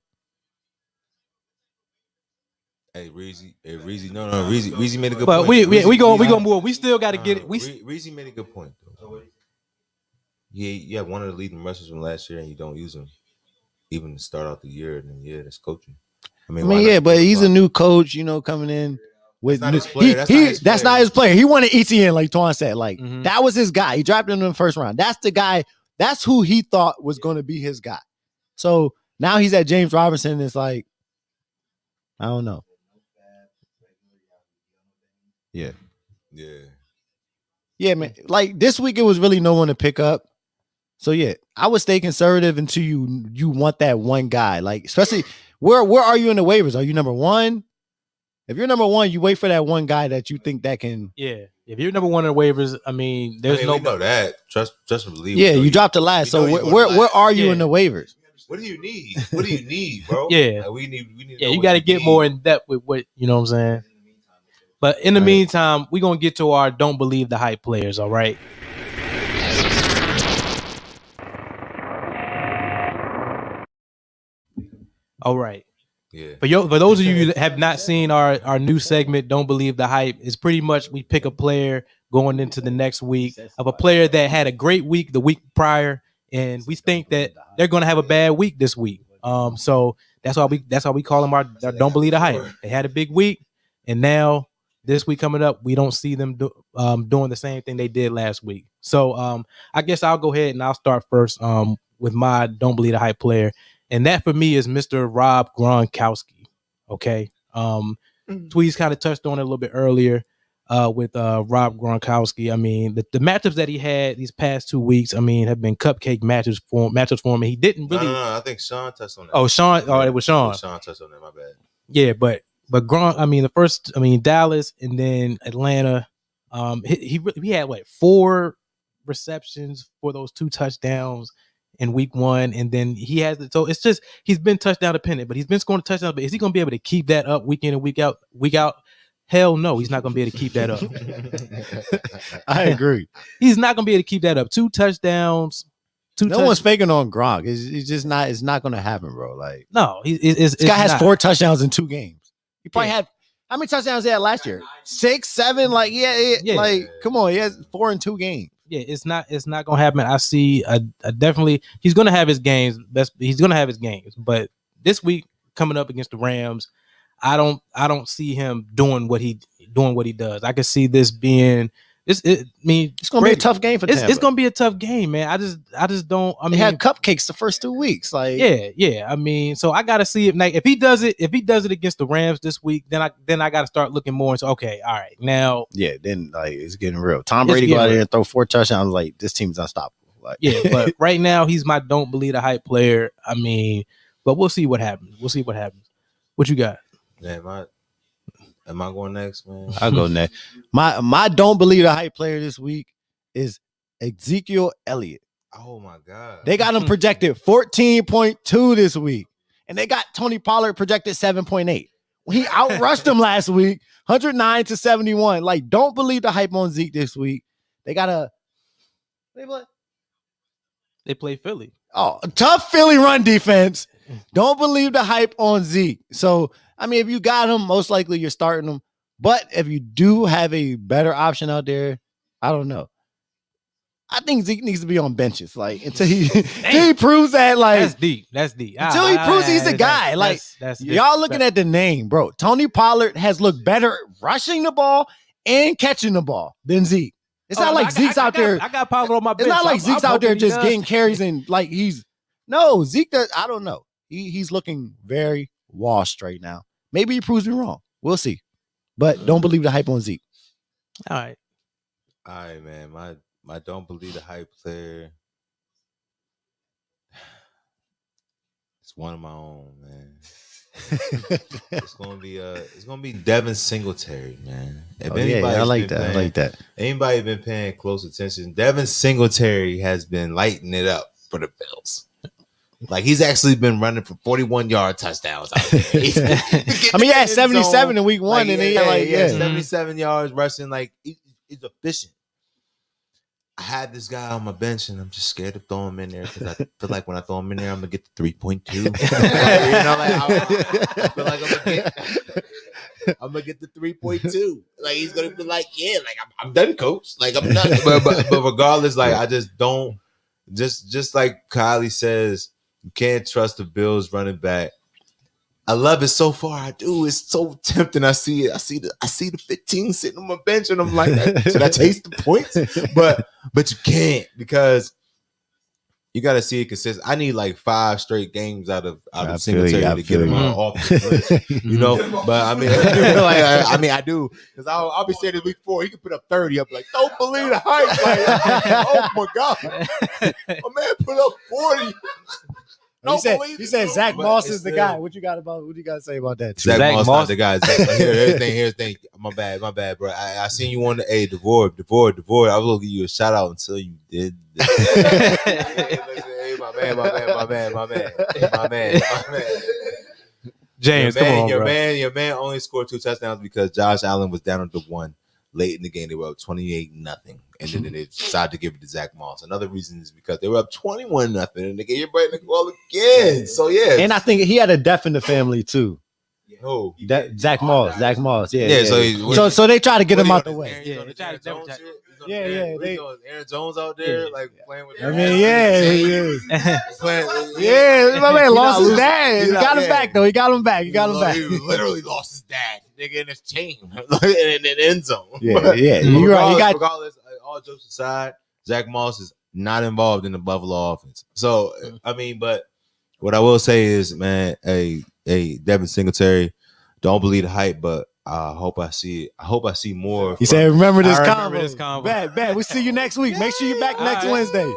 Hey, Reezy, no, Reezy made a good but point. We gonna move. We still got to get it. Reezy made a good point though. You have one of the leading rushers from last year, and you don't use him even to start out the year. And that's coaching. I mean, but he's a new coach, coming in with that's not his player. That's not his player. He wanted ETN, like Toine said. Like that was his guy. He drafted him in the first round. That's the guy. That's who he thought was going to be his guy. So now he's at James Robinson. And it's like, I don't know. Yeah, man. Like this week, it was really no one to pick up. So yeah, I would stay conservative until you want that one guy. Like especially where are you in the waivers? Are you number 1? If you're number 1, you wait for that one guy that you think that can. Yeah, if you're number 1 in the waivers, we know that. Trust and believe. Yeah, you dropped the last. So where are you in the waivers? What do you need, bro? Yeah, like, we need. Yeah, you got to get more in depth with what you know. What I'm saying. But in the meantime, we're gonna get to our don't believe the hype players. All right. All right. Yeah. For those of you that have not seen our new segment, Don't Believe the Hype, it's pretty much we pick a player going into the next week of a player that had a great week the week prior, and we think that they're going to have a bad week this week. So that's why we call them our Don't Believe the Hype. They had a big week, and now this week coming up, we don't see them doing the same thing they did last week. So I guess I'll go ahead and I'll start first with my don't believe the hype player. And that for me is Mr. Rob Gronkowski. Okay. Tweez kind of touched on it a little bit earlier with Rob Gronkowski. I mean, the matchups that he had these past 2 weeks, I mean, have been cupcake matchups for him. And he didn't really. No, I think Sean touched on that. Oh, Sean. Oh, it was Sean. Sean touched on that. My bad. Yeah, but Gronk. I mean, Dallas and then Atlanta. He had 4 receptions for those 2 touchdowns in week 1, and then he has so it's just he's been touchdown dependent, but he's been scoring touchdowns. But is he going to be able to keep that up week in and week out? Hell no, he's not going to be able to keep that up. I agree. He's not going to be able to keep that up. 2 touchdowns. No one's faking on Gronk. It's just not. It's not going to happen, bro. Like no, this guy has 4 touchdowns in 2 games. He probably had how many touchdowns he had last year? 6, 7. Like like come on, he has 4 in 2 games. Yeah, it's not gonna happen. I see a definitely he's gonna have his games. He's gonna have his games, but this week coming up against the Rams, I don't see him doing what he does. I can see this being it's gonna be a tough game for Tampa. It's gonna be a tough game, man. I just don't. I mean, they had cupcakes the first 2 weeks. Like yeah. I mean, so I gotta see it. Like, if he does it against the Rams this week, then I gotta start looking more into okay, all right, now. Yeah, then like it's getting real. Tom Brady go out there and throw 4 touchdowns. Like this team's unstoppable. Like yeah, but right now he's my don't believe the hype player. I mean, but we'll see what happens. What you got? Yeah, am I going next, man? I'll go next. My don't believe the hype player this week is Ezekiel Elliott. Oh my God. They got him projected 14.2 this week. And they got Tony Pollard projected 7.8. He outrushed him last week, 109-71. Like, don't believe the hype on Zeke this week. They got They play Philly. Oh, a tough Philly run defense. Don't believe the hype on Zeke. So, I mean, if you got him, most likely you're starting him. But if you do have a better option out there, I don't know. I think Zeke needs to be on benches, like until he proves that. Like that's deep. Until he proves he's the guy. Like y'all looking at the name, bro. Tony Pollard has looked better rushing the ball and catching the ball than Zeke. It's not like Zeke's out there. I got Pollard on my bench. It's not like Zeke's out there just getting carries and like Zeke does. I don't know. He's looking very washed right now. Maybe he proves me wrong. We'll see. But don't believe the hype on Zeke. All right, man. My don't believe the hype player. It's one of my own, man. It's gonna be Devin Singletary, man. If I like that. Anybody been paying close attention? Devin Singletary has been lighting it up for the Bills. Like he's actually been running for 41-yard touchdowns out there. I mean, he had 77 in week 1, and he had 77 yards rushing. Like he's efficient. I had this guy on my bench, and I'm just scared to throw him in there because I feel like when I throw him in there, I'm gonna get the 3.2. I feel like I'm gonna get the 3.2. Like he's gonna be like, yeah, like I'm done, coach. Like I'm done. But regardless, like I just don't. Just like Kylie says, you can't trust the Bills running back. I love it so far. I do. It's so tempting. I see it. I see the 15 sitting on my bench, and I'm like, should I taste the points? But you can't because you got to see it consistent. I need like 5 straight games out of Singletary to get him off the list, you know. But I mean, I do because I'll be saying in week 4 he can put up 30. I'm like, don't believe the hype. Like, oh my God, my man put up 40. He said Zach Moss is the guy. What you got to say about that? Zach Moss not the guy. Here's the thing. My bad, bro. I seen you on the Devore. I was gonna give you a shout out until you did this. Hey, my man. James, your man only scored 2 touchdowns because Josh Allen was down to 1 late in the game. They were up 28-0. And then they decided to give it to Zach Moss. Another reason is because they were up 21-0 and they gave everybody the ball again. So yeah. And I think he had a death in the family too. Who? Zach Moss. Yeah. So they try to get him out the way. Yeah, Is Yeah, Aaron Jones out there like playing with. I mean, yeah. Yeah, my man lost his dad. He got him back though. He got him back. He literally lost his dad, nigga, in his chain in the end zone. Yeah. You're right. You got regardless, all jokes aside, Zach Moss is not involved in the Buffalo offense. So I mean, but what I will say is, man, Devin Singletary, don't believe the hype, but I hope I see more. He said, "Remember this Remember combo." Bet. We'll see you next week. Make sure you're back next Wednesday.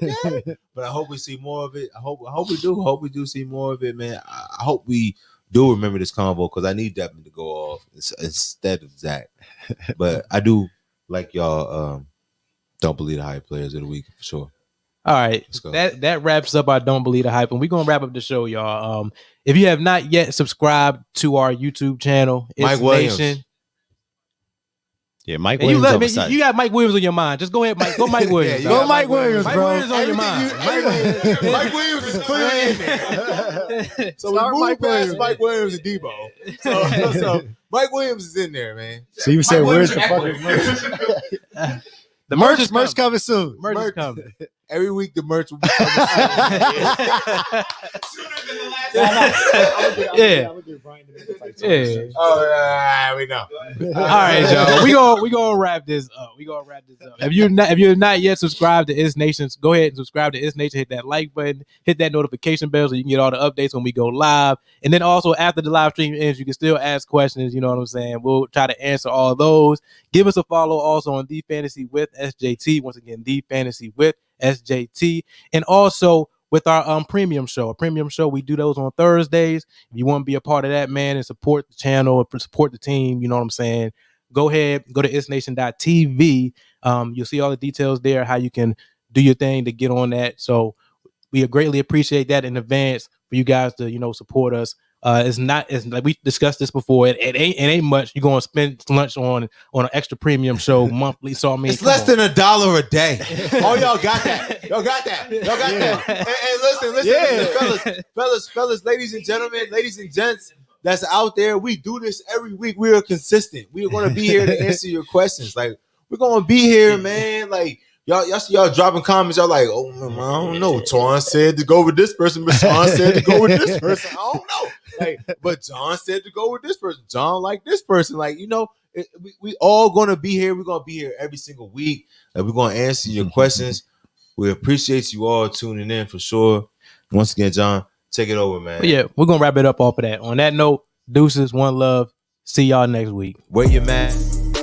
Okay. But I hope we see more of it. I hope we do. I hope we do see more of it, man. I hope we do remember this combo because I need Devin to go off instead of Zach. But I do like y'all. Don't believe the hype players of the week for sure. All right, that wraps up our Don't Believe the Hype, and we're gonna wrap up the show, y'all. If you have not yet subscribed to our YouTube channel, Mike Williams. Nation. Yeah, Mike Williams. You got Mike Williams on your mind. Just go ahead, Mike. Go Mike Williams. Go Mike Williams, Mike bro. Williams on your mind. Mike Williams is clearly in there. So we move past Mike Williams and Debo. So Mike Williams is in there, man. So you said, "Where's the fucking merch?" The merch coming soon. Merch is coming. Every week the merch will be coming soon. Sooner than the last. Yeah. Oh, we know. All right, y'all. We gonna wrap this up. If you're not yet subscribed to ItsNation, go ahead and subscribe to ItsNation. Hit that like button. Hit that notification bell so you can get all the updates when we go live. And then also after the live stream ends, you can still ask questions. You know what I'm saying? We'll try to answer all of those. Give us a follow also on The Fantasy with SJT. Once again, The Fantasy with SJT, and also with our premium show. We do those on Thursdays. If you want to be a part of that, man, and support the channel, support the team, you know what I'm saying, go ahead, go to ItsNation.tv. You'll see all the details there, how you can do your thing to get on that. So we greatly appreciate that in advance for you guys to, support us. It's like we discussed this before. It ain't much. You're gonna spend lunch on an extra premium show monthly. So I mean, it's less than $1 a day. Oh, y'all got that. Y'all got that. And listen, fellas, ladies and gentlemen, ladies and gents that's out there. We do this every week. We are consistent. We are going to be here to answer your questions. Like, we're going to be here, man. Like, y'all see y'all dropping comments. Y'all like, oh man, I don't know. Toine said to go with this person, but John said to go with this person. I don't know. Like, but John said to go with this person. John like this person. Like, we all gonna be here. We're gonna be here every single week. We're gonna answer your questions. We appreciate you all tuning in for sure. Once again, John, take it over, man. But yeah, we're gonna wrap it up off of that. On that note, deuces, one love. See y'all next week. Wear your mask.